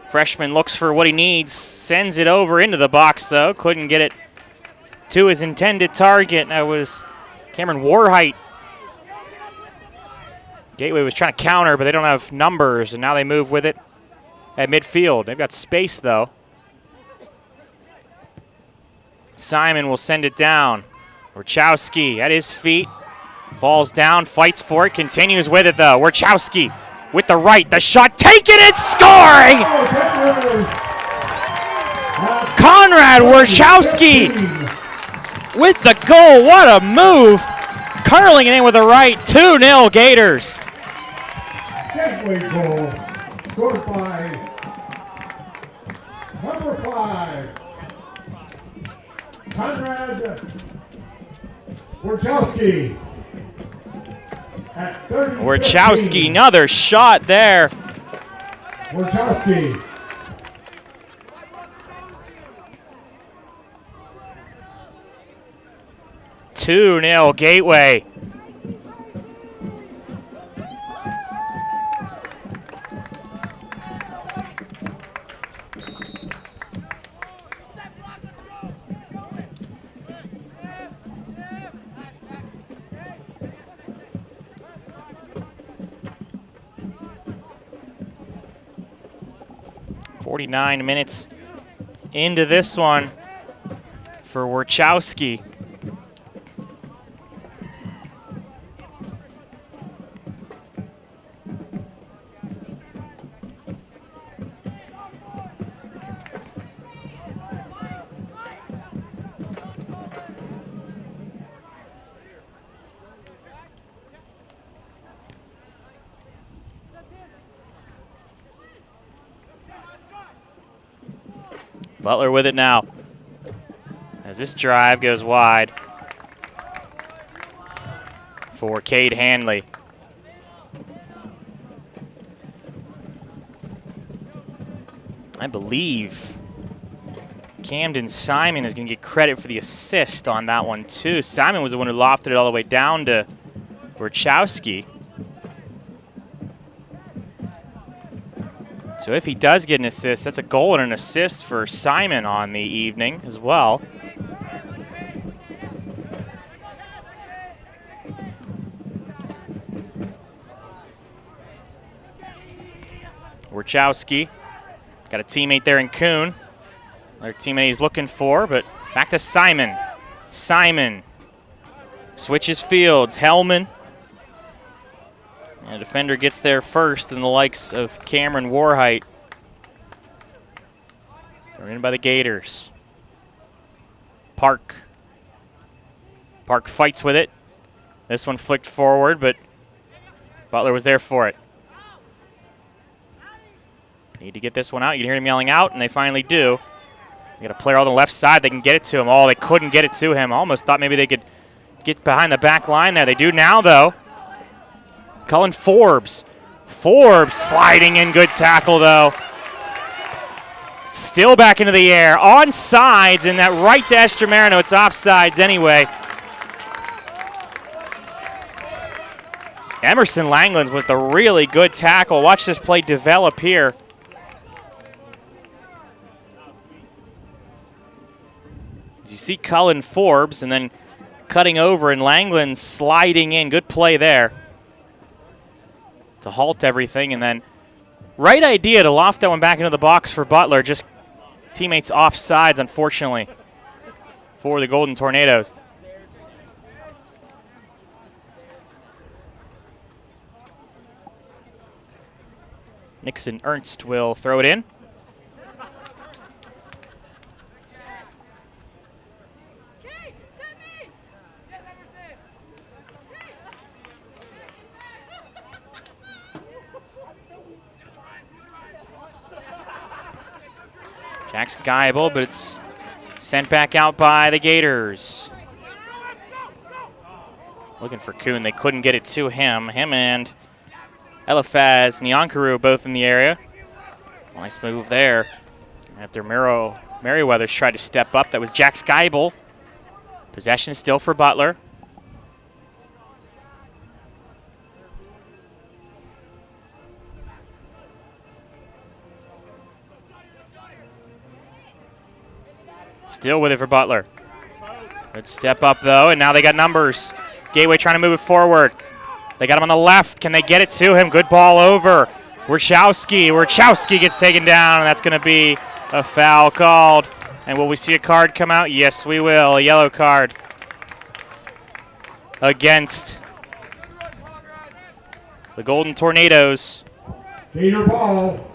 Freshman looks for what he needs, sends it over into the box though. Couldn't get it to his intended target. That was Cameron Warheit. Gateway was trying to counter, but they don't have numbers, and now they move with it at midfield. They've got space though. Simon will send it down. Warchowski at his feet. Falls down, fights for it, continues with it though. Warchowski with the right, the shot taken and scoring! Conrad Warchowski with the goal. What a move! Curling it in with the right. 2-0 Gators. Gateway goal scored by number 5, Conrad Warchowski. At 30. Warchowski, another shot there. Warchowski. Two-0 Gateway. .49 minutes into this one for Warchowski. Butler with it now as this drive goes wide for Cade Hanley. I believe Camden Simon is going to get credit for the assist on that one too. Simon was the one who lofted it all the way down to Warchowski. So if he does get an assist, that's a goal and an assist for Simon on the evening as well. Warchowski got a teammate there in Kuhn. Another teammate he's looking for, but back to Simon. Simon switches fields. Hellman. And the defender gets there first in the likes of Cameron Warheit. Thrown in by the Gators. Park. Park fights with it. This one flicked forward, but Butler was there for it. Need to get this one out. You can hear him yelling out, and they finally do. They got a player on the left side. They can get it to him. Oh, they couldn't get it to him. Almost thought maybe they could get behind the back line there. They do now, though. Cullen Forbes. Forbes sliding in. Good tackle, though. Still back into the air. On sides, and that right to Estramarino. It's offsides anyway. Emerson Langlands with the really good tackle. Watch this play develop here. As you see Cullen Forbes, and then cutting over, and Langlands sliding in. Good play there to halt everything, and then right idea to loft that one back into the box for Butler. Just teammates off sides, unfortunately, for the Golden Tornadoes. Nixon Ernst will throw it in. Jack's Geibel, but it's sent back out by the Gators. Looking for Kuhn. They couldn't get it to him. Him and Eliphaz Nyankaru both in the area. Nice move there. After Merriweather's tried to step up, that was Jack's Geibel. Possession still for Butler. Still with it for Butler. Good step up, though, and now they got numbers. Gateway trying to move it forward. They got him on the left. Can they get it to him? Good ball over. Warchowski gets taken down, and that's going to be a foul called. And will we see a card come out? Yes, we will. A yellow card against the Golden Tornadoes. Gator ball.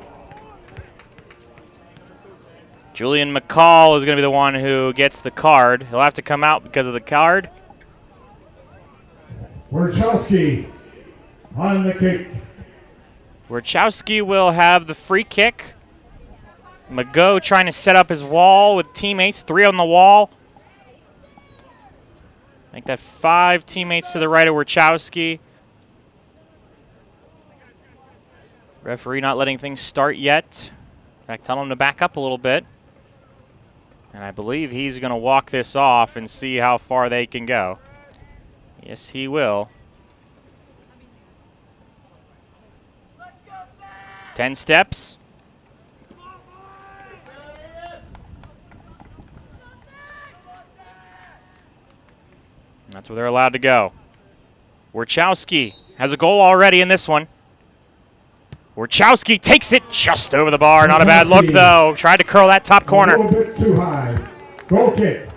Julian McCall is going to be the one who gets the card. He'll have to come out because of the card. Warchowski on the kick. Warchowski will have the free kick. Mago trying to set up his wall with teammates. 3 on the wall. Make that 5 teammates to the right of Warchowski. Referee not letting things start yet. In fact, telling him to back up a little bit. And I believe he's going to walk this off and see how far they can go. Yes, he will. 10 steps. That's where they're allowed to go. Warchowski has a goal already in this one. Warchowski takes it just over the bar. Not a bad look, though. Tried to curl that top corner. A little bit too high. Goal kick.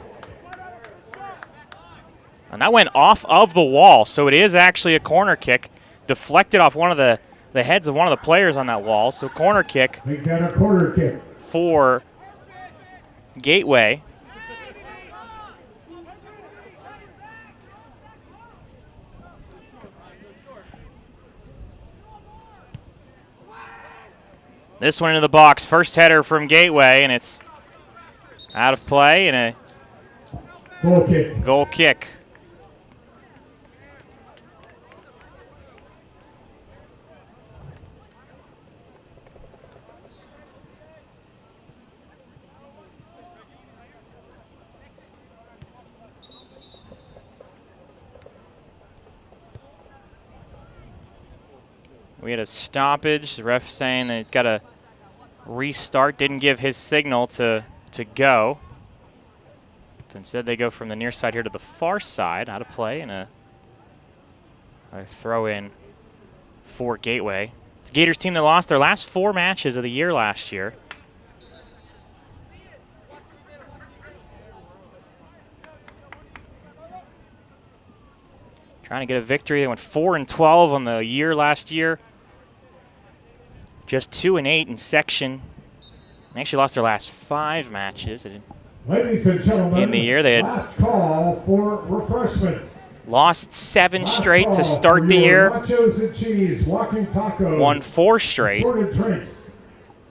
And that went off of the wall, so it is actually a corner kick. Deflected off one of the heads of one of the players on that wall. So corner kick. Make that a corner kick. For Gateway. This one into the box. First header from Gateway, and it's out of play and a goal kick. Goal kick. We had a stoppage. The ref saying that he's got to restart. Didn't give his signal to go. So instead they go from the near side here to the far side. Out of play and a throw in for Gateway. It's a Gators team that lost their last 4 matches of the year last year. Trying to get a victory. They went 4-12 on the year last year. Just 2-8 in section. They actually lost their last 5 matches. Ladies and gentlemen, in the year they had last call for refreshments. Lost 7 straight to start the year. Nachos and cheese, walking tacos, won 4 straight. Assorted drinks,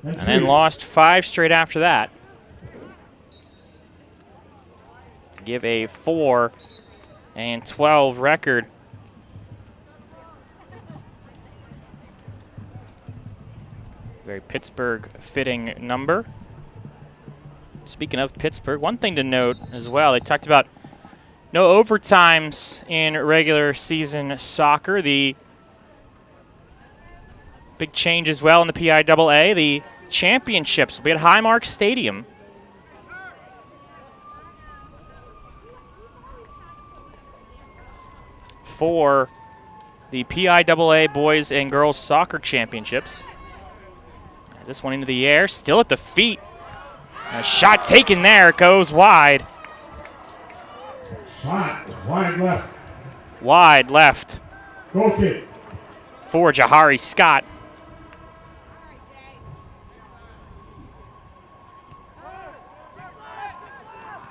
and then lost 5 straight after that. To give a 4-12 record. Very Pittsburgh-fitting number. Speaking of Pittsburgh, one thing to note as well, they talked about no overtimes in regular season soccer. The big change as well in the PIAA, the championships will be at Highmark Stadium. For the PIAA Boys and Girls Soccer Championships. This one into the air, still at the feet. A shot taken there, goes wide. Shot wide left. Wide left. Goal kick. For Jahari Scott.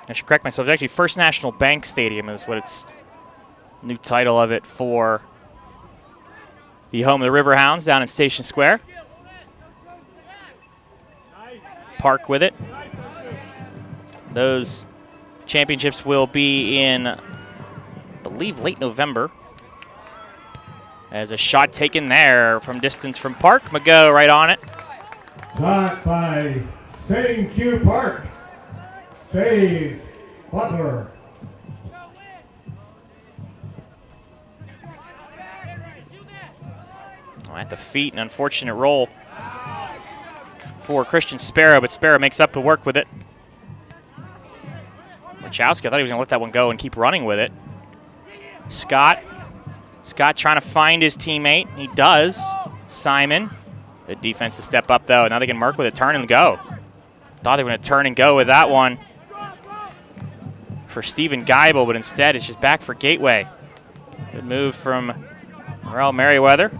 I should correct myself. It's actually First National Bank Stadium is what its new title of it for the home of the Riverhounds down in Station Square. Park with it. Those championships will be in, I believe, late November. As a shot taken there from distance from Park. Mago right on it. Caught by St. Q Park. Save Butler. At the feet, an unfortunate roll for Christian Sparrow, but Sparrow makes up to work with it. Wachowski, I thought he was going to let that one go and keep running with it. Scott trying to find his teammate. He does. Simon. Good defense to step up, though. Now they can mark with a turn and go. Thought they were going to turn and go with that one for Stephen Geibel, but instead it's just back for Gateway. Good move from Morel Merriweather.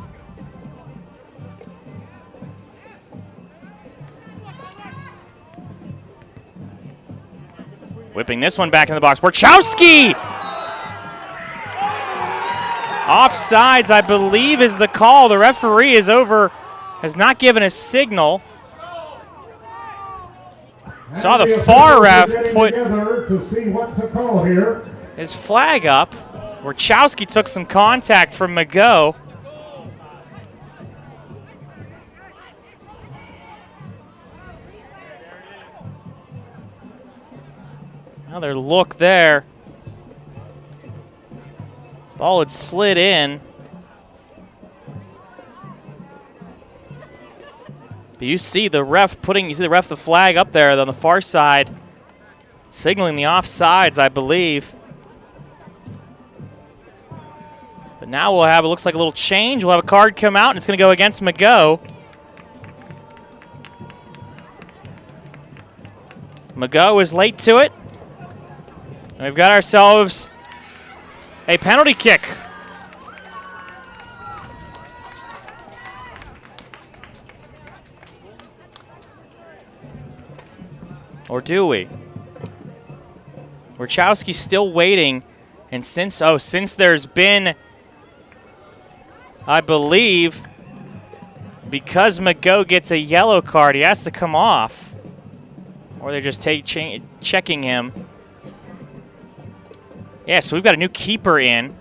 Whipping this one back in the box. Wachowski! Offsides, I believe, is the call. The referee is over, has not given a signal. Saw the far ref put to see what to call here. his flag up. Wachowski took some contact from Mago. Another look there. Ball had slid in. But you see the ref the flag up there on the far side, signaling the offsides, I believe. But now we'll have, it looks like a little change. We'll have a card come out, and it's going to go against Mago. Mago is late to it. And we've got ourselves a penalty kick. Or do we? Wachowski's still waiting. And since there's been, I believe, because Mago gets a yellow card, he has to come off. Or they're just checking him. Yeah, so we've got a new keeper in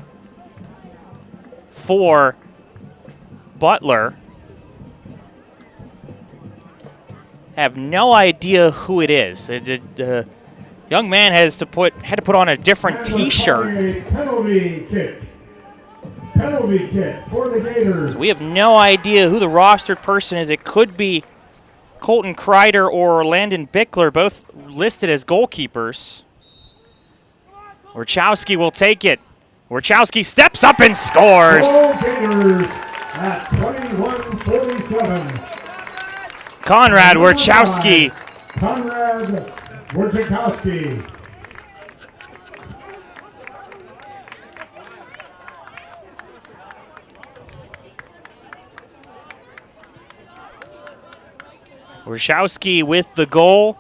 for Butler. I have no idea who it is. The young man had to put on a different T-shirt. Penalty kick. Penalty kick for the Gators. We have no idea who the rostered person is. It could be Colton Kreider or Landon Bickler, both listed as goalkeepers. Wachowski will take it. Wachowski steps up and scores. Gators at 21-47. Conrad Wachowski. Conrad Wachowski. Wachowski with the goal.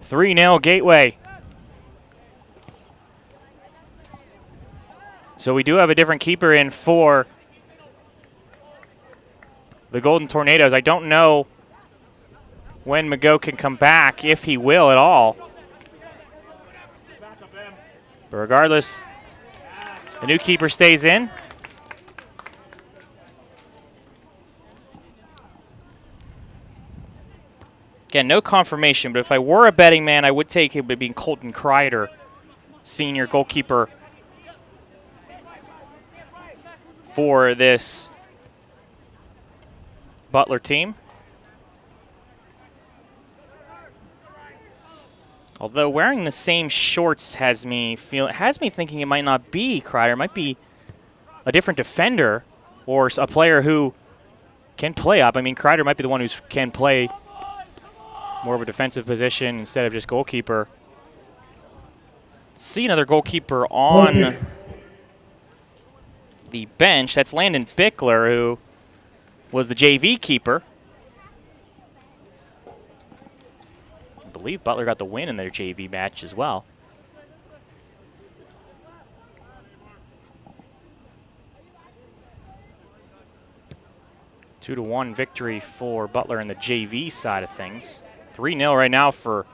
Three-0 Gateway. So we do have a different keeper in for the Golden Tornadoes. I don't know when Mago can come back, if he will at all. But regardless, the new keeper stays in. Again, no confirmation, but if I were a betting man, I would take it being Colton Kreider, senior goalkeeper for this Butler team. Although wearing the same shorts has me thinking it might not be Kreider. It might be a different defender or a player who can play up. I mean, Kreider might be the one who can play more of a defensive position instead of just goalkeeper. See another goalkeeper on the bench. That's Landon Bickler, who was the JV keeper. I believe Butler got the win in their JV match as well. 2-1 victory for Butler in the JV side of things. 3-0 right now for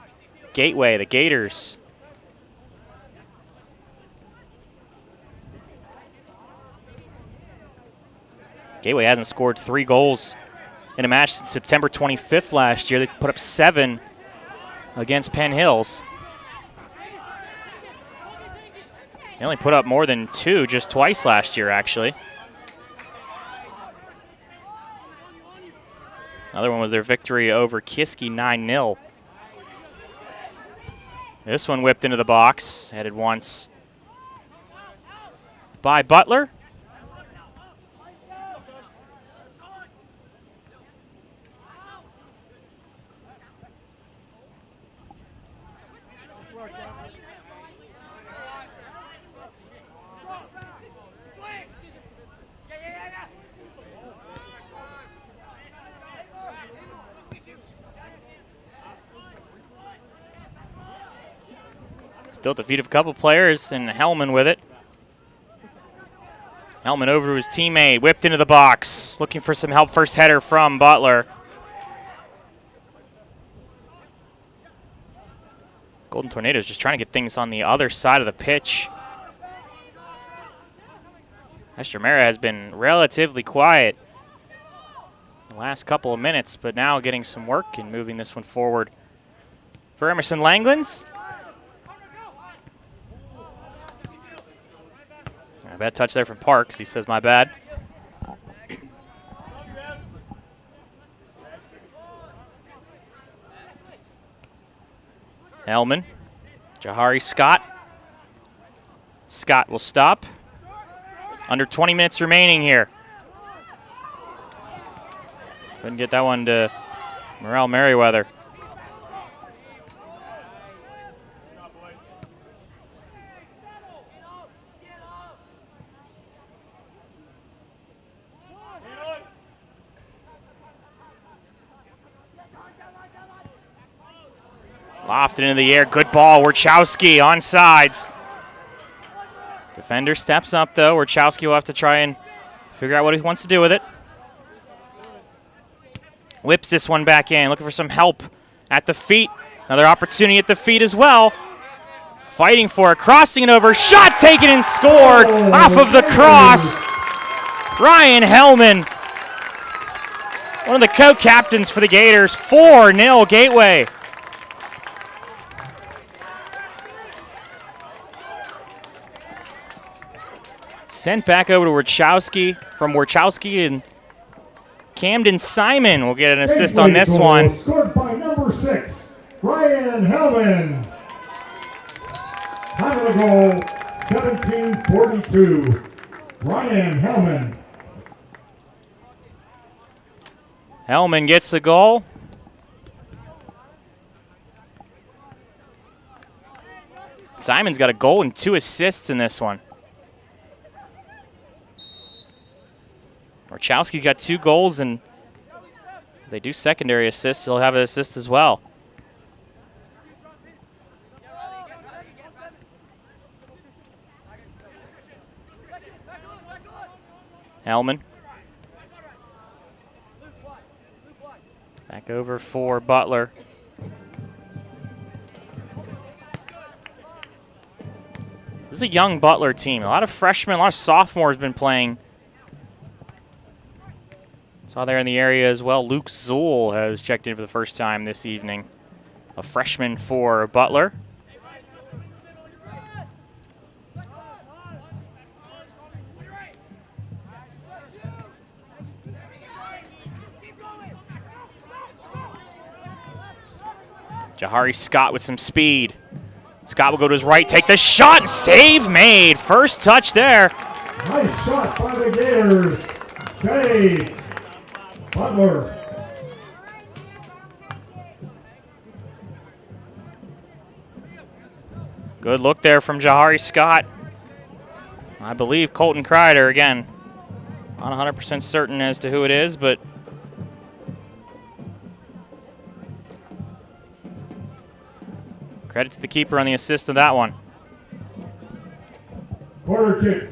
Gateway, the Gators. Gateway hasn't scored 3 goals in a match since September 25th last year. They put up 7 against Penn Hills. They only put up more than 2 just twice last year, actually. Another one was their victory over Kiski 9-0. This one whipped into the box, headed once by Butler. Still at the feet of a couple players, and Hellman with it. Hellman over to his teammate, whipped into the box, looking for some help. First header from Butler. Golden Tornadoes just trying to get things on the other side of the pitch. Estremera has been relatively quiet the last couple of minutes, but now getting some work and moving this one forward for Emerson Langlands. Bad touch there from Parks. He says, my bad. Hellman. Jahari Scott. Scott will stop. Under 20 minutes remaining here. Couldn't get that one to Morel Merriweather. Lofted into the air, good ball. Warchowski on sides. Defender steps up though. Warchowski will have to try and figure out what he wants to do with it. Whips this one back in, looking for some help at the feet. Another opportunity at the feet as well. Fighting for it, crossing it over, shot taken and scored off of the cross. Ryan Hellman, one of the co-captains for the Gators. 4-0 Gateway. Sent back over to Warchowski. From Warchowski, and Camden Simon will get an assist on this one. Scored by number 6, Ryan Hellman. Time of the goal, 17:42. Ryan Hellman. Hellman gets the goal. Simon's got a goal and 2 assists in this one. Warchowski's got 2 goals, and if they do secondary assists, he'll have an assist as well. Hellman. Back over for Butler. This is a young Butler team. A lot of freshmen, a lot of sophomores been playing. Saw there in the area as well, Luke Zool has checked in for the first time this evening. A freshman for Butler. Jahari Scott with some speed. Scott will go to his right, take the shot, save made. First touch there. Nice shot by the Gators. Save. Butler. Good look there from Jahari Scott. I believe Colton Kreider again. Not 100% certain as to who it is, but credit to the keeper on the assist of that one. Corner kick.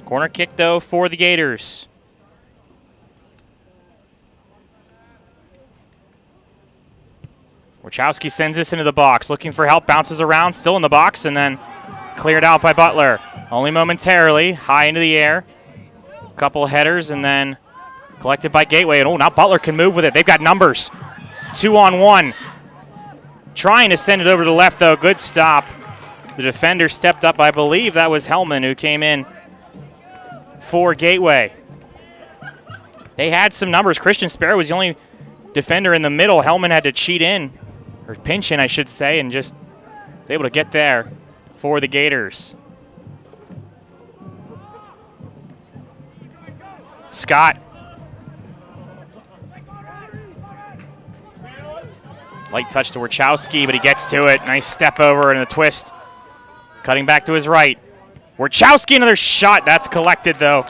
Corner kick, though, for the Gators. Wachowski sends this into the box, looking for help, bounces around, still in the box, and then cleared out by Butler. Only momentarily, high into the air. Couple headers, and then collected by Gateway. And oh, now Butler can move with it. They've got numbers. 2-on-1. Trying to send it over to the left, though. Good stop. The defender stepped up. I believe that was Hellman who came in for Gateway. They had some numbers. Christian Sparrow was the only defender in the middle. Hellman had to cheat in, or pinch in, I should say, and just was able to get there for the Gators. Scott. Light touch to Wachowski, but he gets to it. Nice step over and a twist. Cutting back to his right. Wachowski, another shot. That's collected, though.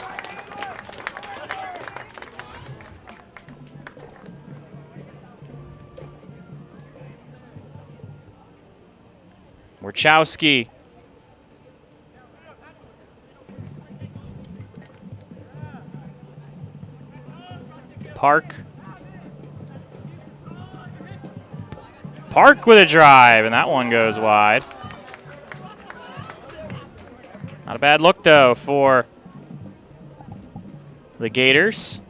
Wachowski. Park. Park with a drive, and that one goes wide. Not a bad look, though, for the Gators.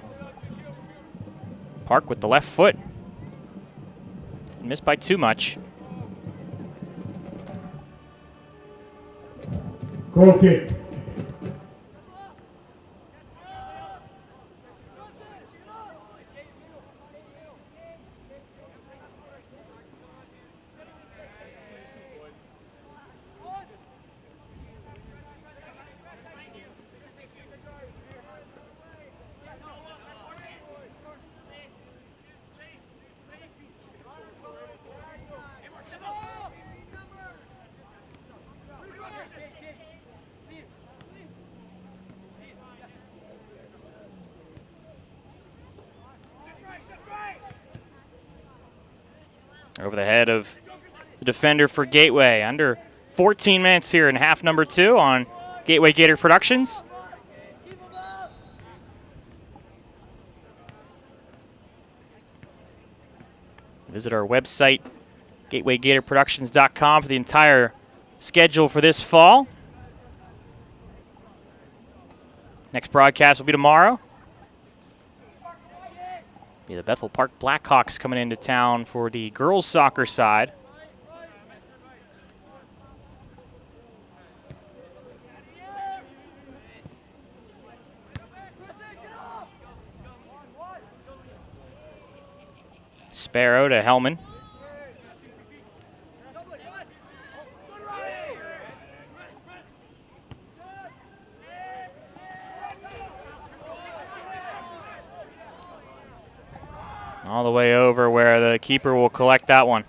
Park with the left foot. Missed by too much. Goal kick. Over the head of the defender for Gateway. Under 14 minutes here in half number 2 on Gateway Gator Productions. Visit our website, gatewaygatorproductions.com, for the entire schedule for this fall. Next broadcast will be tomorrow. Be the Bethel Park Blackhawks coming into town for the girls' soccer side. Sparrow to Hellman. All the way over where the keeper will collect that one.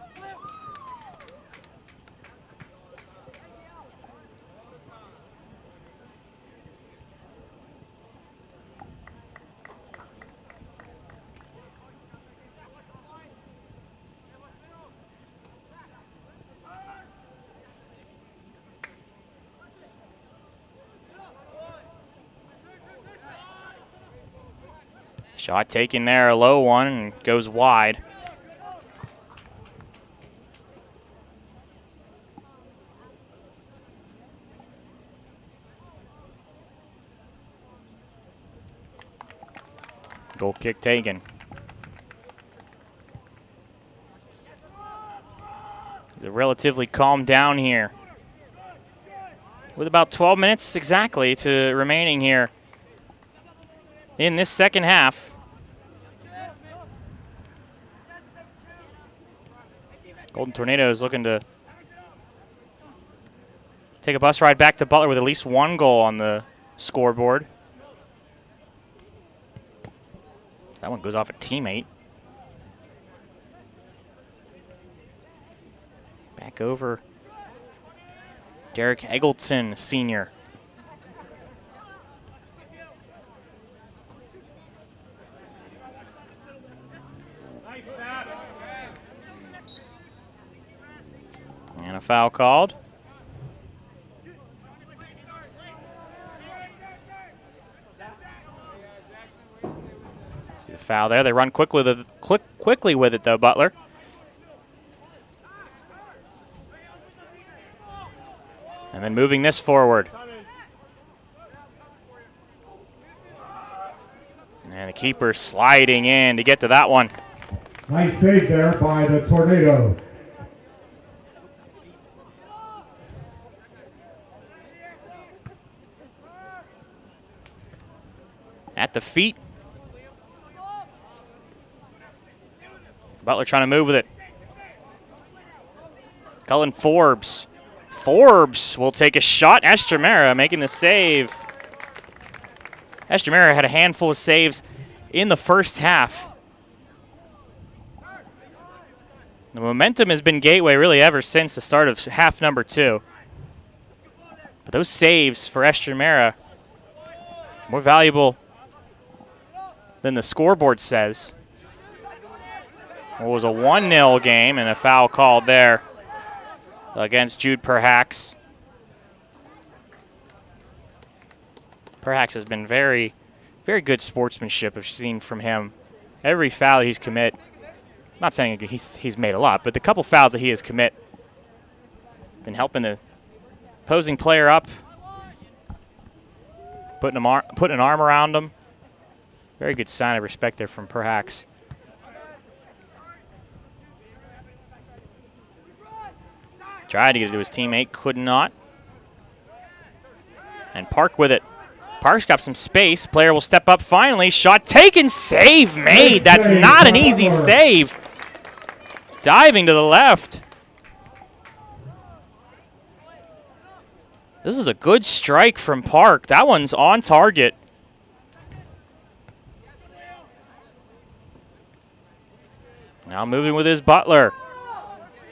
Shot taken there, a low one, and goes wide. Goal kick taken. They're relatively calmed down here. With about 12 minutes exactly to remaining here in this second half. Golden Tornadoes looking to take a bus ride back to Butler with at least one goal on the scoreboard. That one goes off a teammate. Back over. Derek Eggleton, senior. And a foul called. See the foul there. They run quickly with it though, Butler. And then moving this forward. And the keeper sliding in to get to that one. Nice save there by the Tornado. At the feet. Butler trying to move with it. Cullen Forbes. Forbes will take a shot. Estremera making the save. Estremera had a handful of saves in the first half. The momentum has been Gateway really ever since the start of half number 2. But those saves for Estremera, more valuable than the scoreboard says. It was a 1-0 game and a foul called there against Jude Perhax. Perhax has been very, very good sportsmanship I've seen from him. Every foul he's commit, not saying he's made a lot, but the couple fouls that he has commit, been helping the opposing player up, putting an arm around him. Very good sign of respect there from Perhax. Tried to get it to his teammate, could not. And Park with it. Park's got some space. Player will step up finally. Shot taken, save made. That's not an easy save. Diving to the left. This is a good strike from Park. That one's on target. Now moving with his Butler.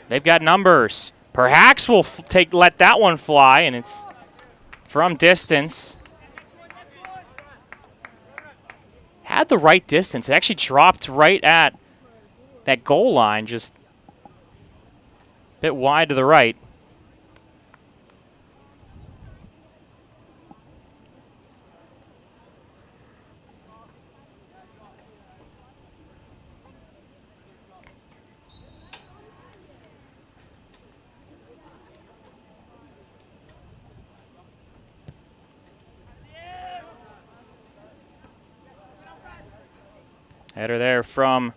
They've got numbers. Perhaps will let that one fly, and it's from distance. Had the right distance. It actually dropped right at that goal line, just a bit wide to the right. Header there from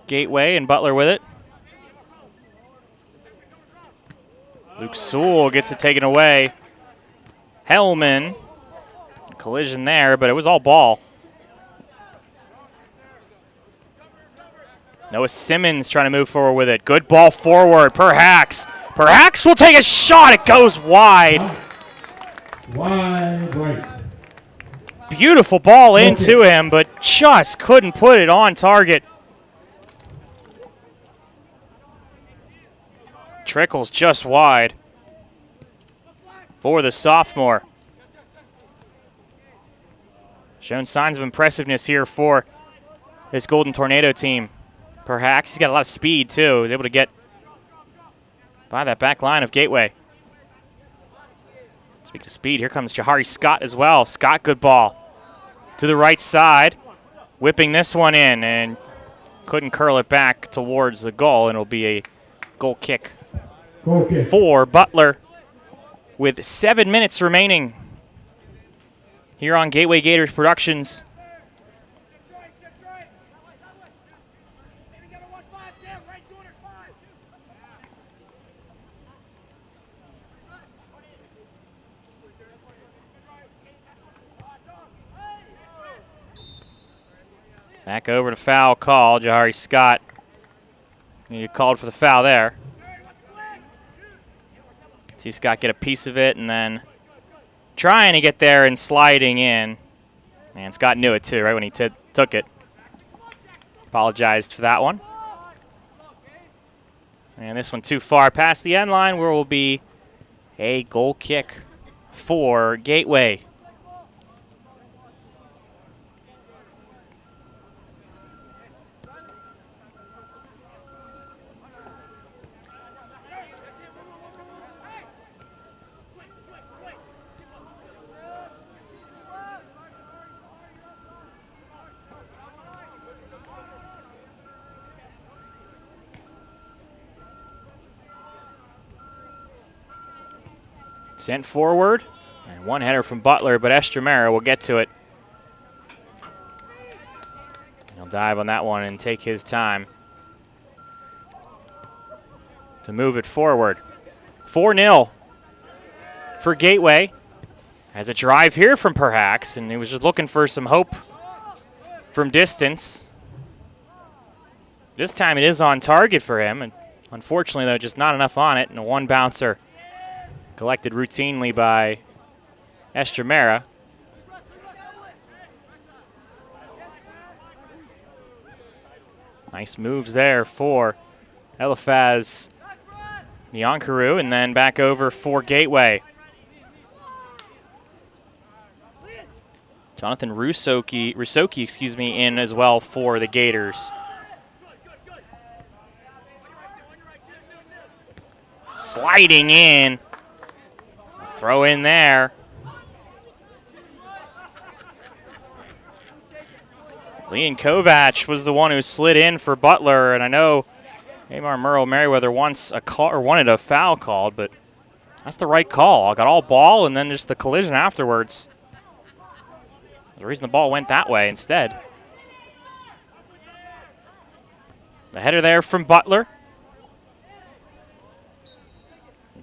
Gateway, and Butler with it. Luke Sewell gets it taken away. Hellman, collision there, but it was all ball. Noah Simmons trying to move forward with it. Good ball forward. Perhax will take a shot. It goes wide. Wide right. Beautiful ball into him, but just couldn't put it on target. Trickles just wide for the sophomore. Shown signs of impressiveness here for this Golden Tornado team. Perhaps he's got a lot of speed too. He's able to get by that back line of Gateway. Speaking of speed, here comes Jahari Scott as well. Scott, good ball to the right side, whipping this one in, and couldn't curl it back towards the goal, and it'll be a goal kick for Butler with 7 minutes remaining here on Gateway Gators Productions. Back over to foul call. Jahari Scott. You called for the foul there. See Scott get a piece of it and then trying to get there and sliding in. And Scott knew it too, right when he took it. Apologized for that one. And this one too far past the end line, where will be a goal kick for Gateway. Sent forward. And one header from Butler, but Estremera will get to it. He'll dive on that one and take his time to move it forward. 4-0 for Gateway. Has a drive here from Perhacs, and he was just looking for some hope from distance. This time it is on target for him, and unfortunately, though, just not enough on it, and a one bouncer collected routinely by Estremera. Nice moves there for Eliphaz Nyankaru, and then back over for Gateway. Jonathan Rusoki, in as well for the Gators. Sliding in. Throw in there. Leon Kovac was the one who slid in for Butler, and I know Amar Merriweather wanted a foul called, but that's the right call. I got all ball and then just the collision afterwards. The reason the ball went that way instead. The header there from Butler.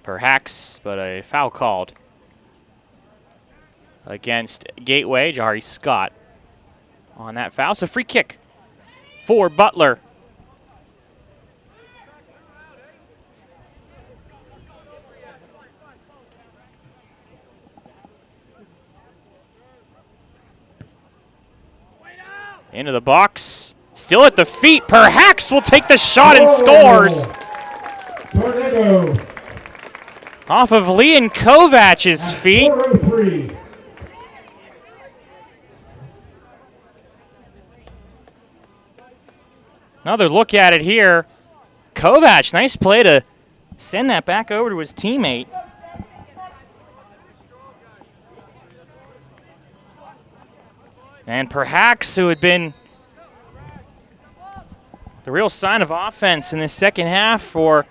Perhaps, but a foul called against Gateway. Jahari Scott on that foul. So free kick for Butler. Into the box. Still at the feet. Perhacs will take the shot and scores. Tornado. Off of Leon Kovac's feet. 403. Another look at it here. Kovac, nice play to send that back over to his teammate. And Perhacs, who had been the real sign of offense in this second half for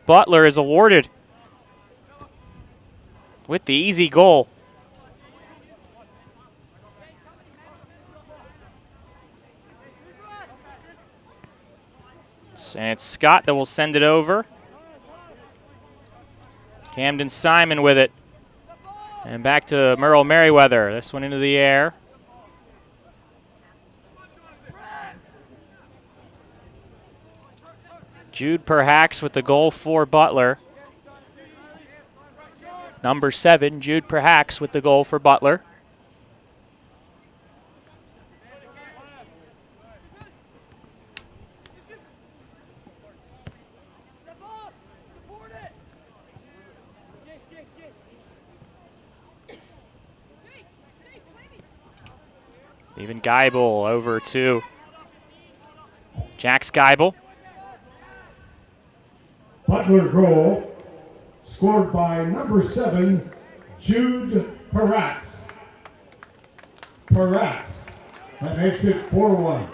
Butler, is awarded with the easy goal. And it's Scott that will send it over. Camden Simon with it. And back to Merle Merriweather. This one into the air. Jude Perhacs with the goal for Butler. Number 7, Jude Perhacs with the goal for Butler. Even Geibel over to Jax Geibel. Butler goal scored by number 7, Jude Perhacs. Perhacs. That makes it 4-1.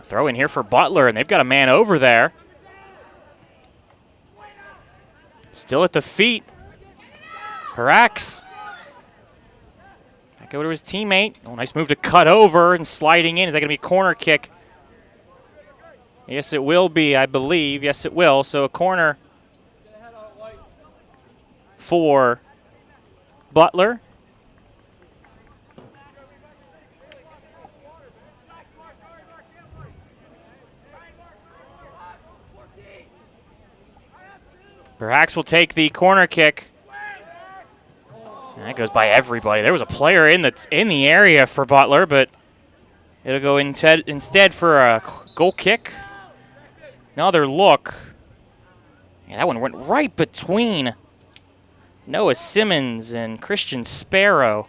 Throw in here for Butler, and they've got a man over there. Still at the feet. Perhacs. Back over to his teammate. Oh, nice move to cut over and sliding in. Is that going to be a corner kick? Yes, it will be, I believe. Yes, it will. So a corner for Butler. Perhacs will take the corner kick. And that goes by everybody. There was a player in the area for Butler, but it'll go instead for a goal kick. Another look. Yeah, that one went right between Noah Simmons and Christian Sparrow.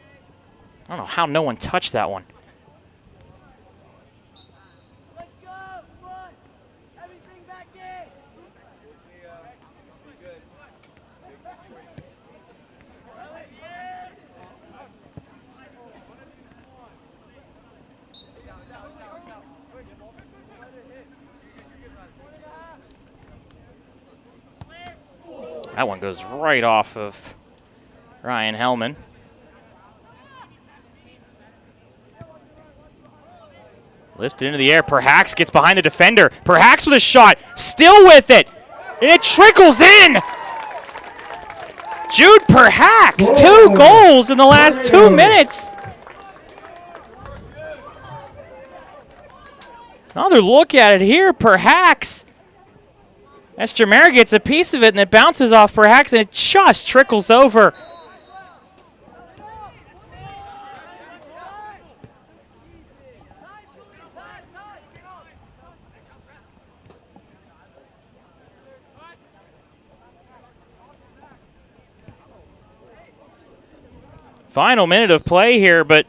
I don't know how no one touched that one. That one goes right off of Ryan Hellman. Lifted into the air. Perhacs gets behind the defender. Perhacs with a shot. Still with it. And it trickles in. Jude Perhacs, 2 goals in the last 2 minutes. Another look at it here. Perhacs. Estermera gets a piece of it, and it bounces off Perhacs, and it just trickles over. Final minute of play here, but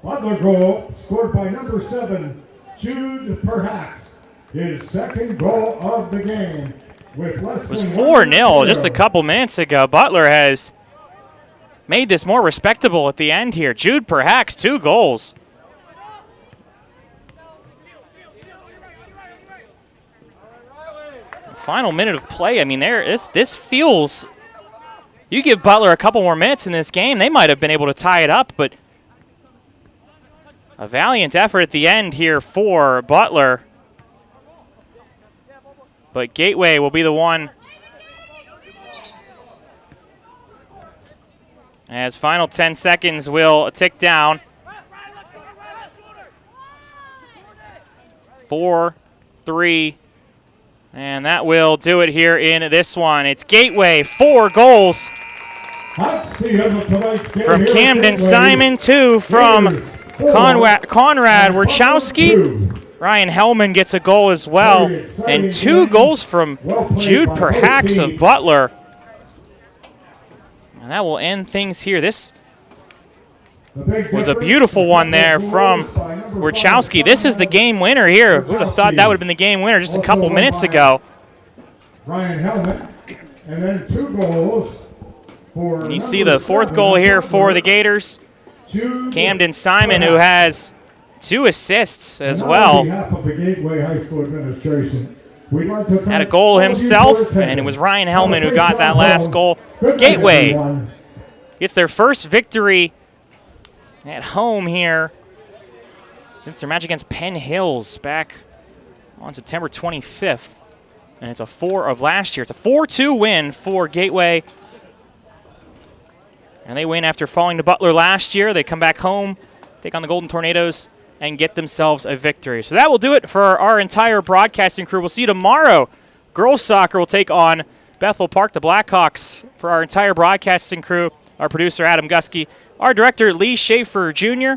Butler goal scored by number 7, Jude Perhacs. His second goal of the game. With less it was than 4-0 just a couple minutes ago. Butler has made this more respectable at the end here. Jude Perhacs, 2 goals. Final minute of play. I mean, this feels. You give Butler a couple more minutes in this game, they might have been able to tie it up, but a valiant effort at the end here for Butler. But Gateway will be the one. As final 10 seconds will tick down. 4, 3, and that will do it here in this one. It's Gateway, 4 goals. From Camden Simon, 2 from Conrad Warchowski. Ryan Hellman gets a goal as well. And 2 goals from Jude Perhacs of Butler. And that will end things here. This was a beautiful one there from Warchowski. This is the game winner here. Who would have thought that would have been the game winner just a couple minutes ago? Ryan Hellman, and then 2 goals. And you see the 4th goal here for the Gators. Camden Simon, who has 2 assists as well. On behalf of the Gateway High School administration, we'd like to had a goal himself, and it was Ryan Hellman who got that last goal. Gateway gets their first victory at home here since their match against Penn Hills back on September 25th. And it's a 4 of last year. It's a 4-2 win for Gateway. And they win after falling to Butler last year. They come back home, take on the Golden Tornadoes, and get themselves a victory. So that will do it for our entire broadcasting crew. We'll see you tomorrow. Girls soccer will take on Bethel Park, the Blackhawks. For our entire broadcasting crew, our producer, Adam Gusky, our director, Lee Schaefer Jr.,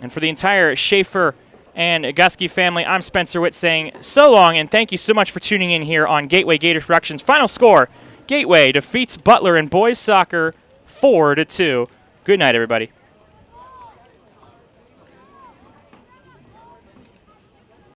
and for the entire Schaefer and Gusky family, I'm Spencer Witt saying so long, and thank you so much for tuning in here on Gateway Gator Productions. Final score, Gateway defeats Butler in boys soccer 4-2. Good night, everybody.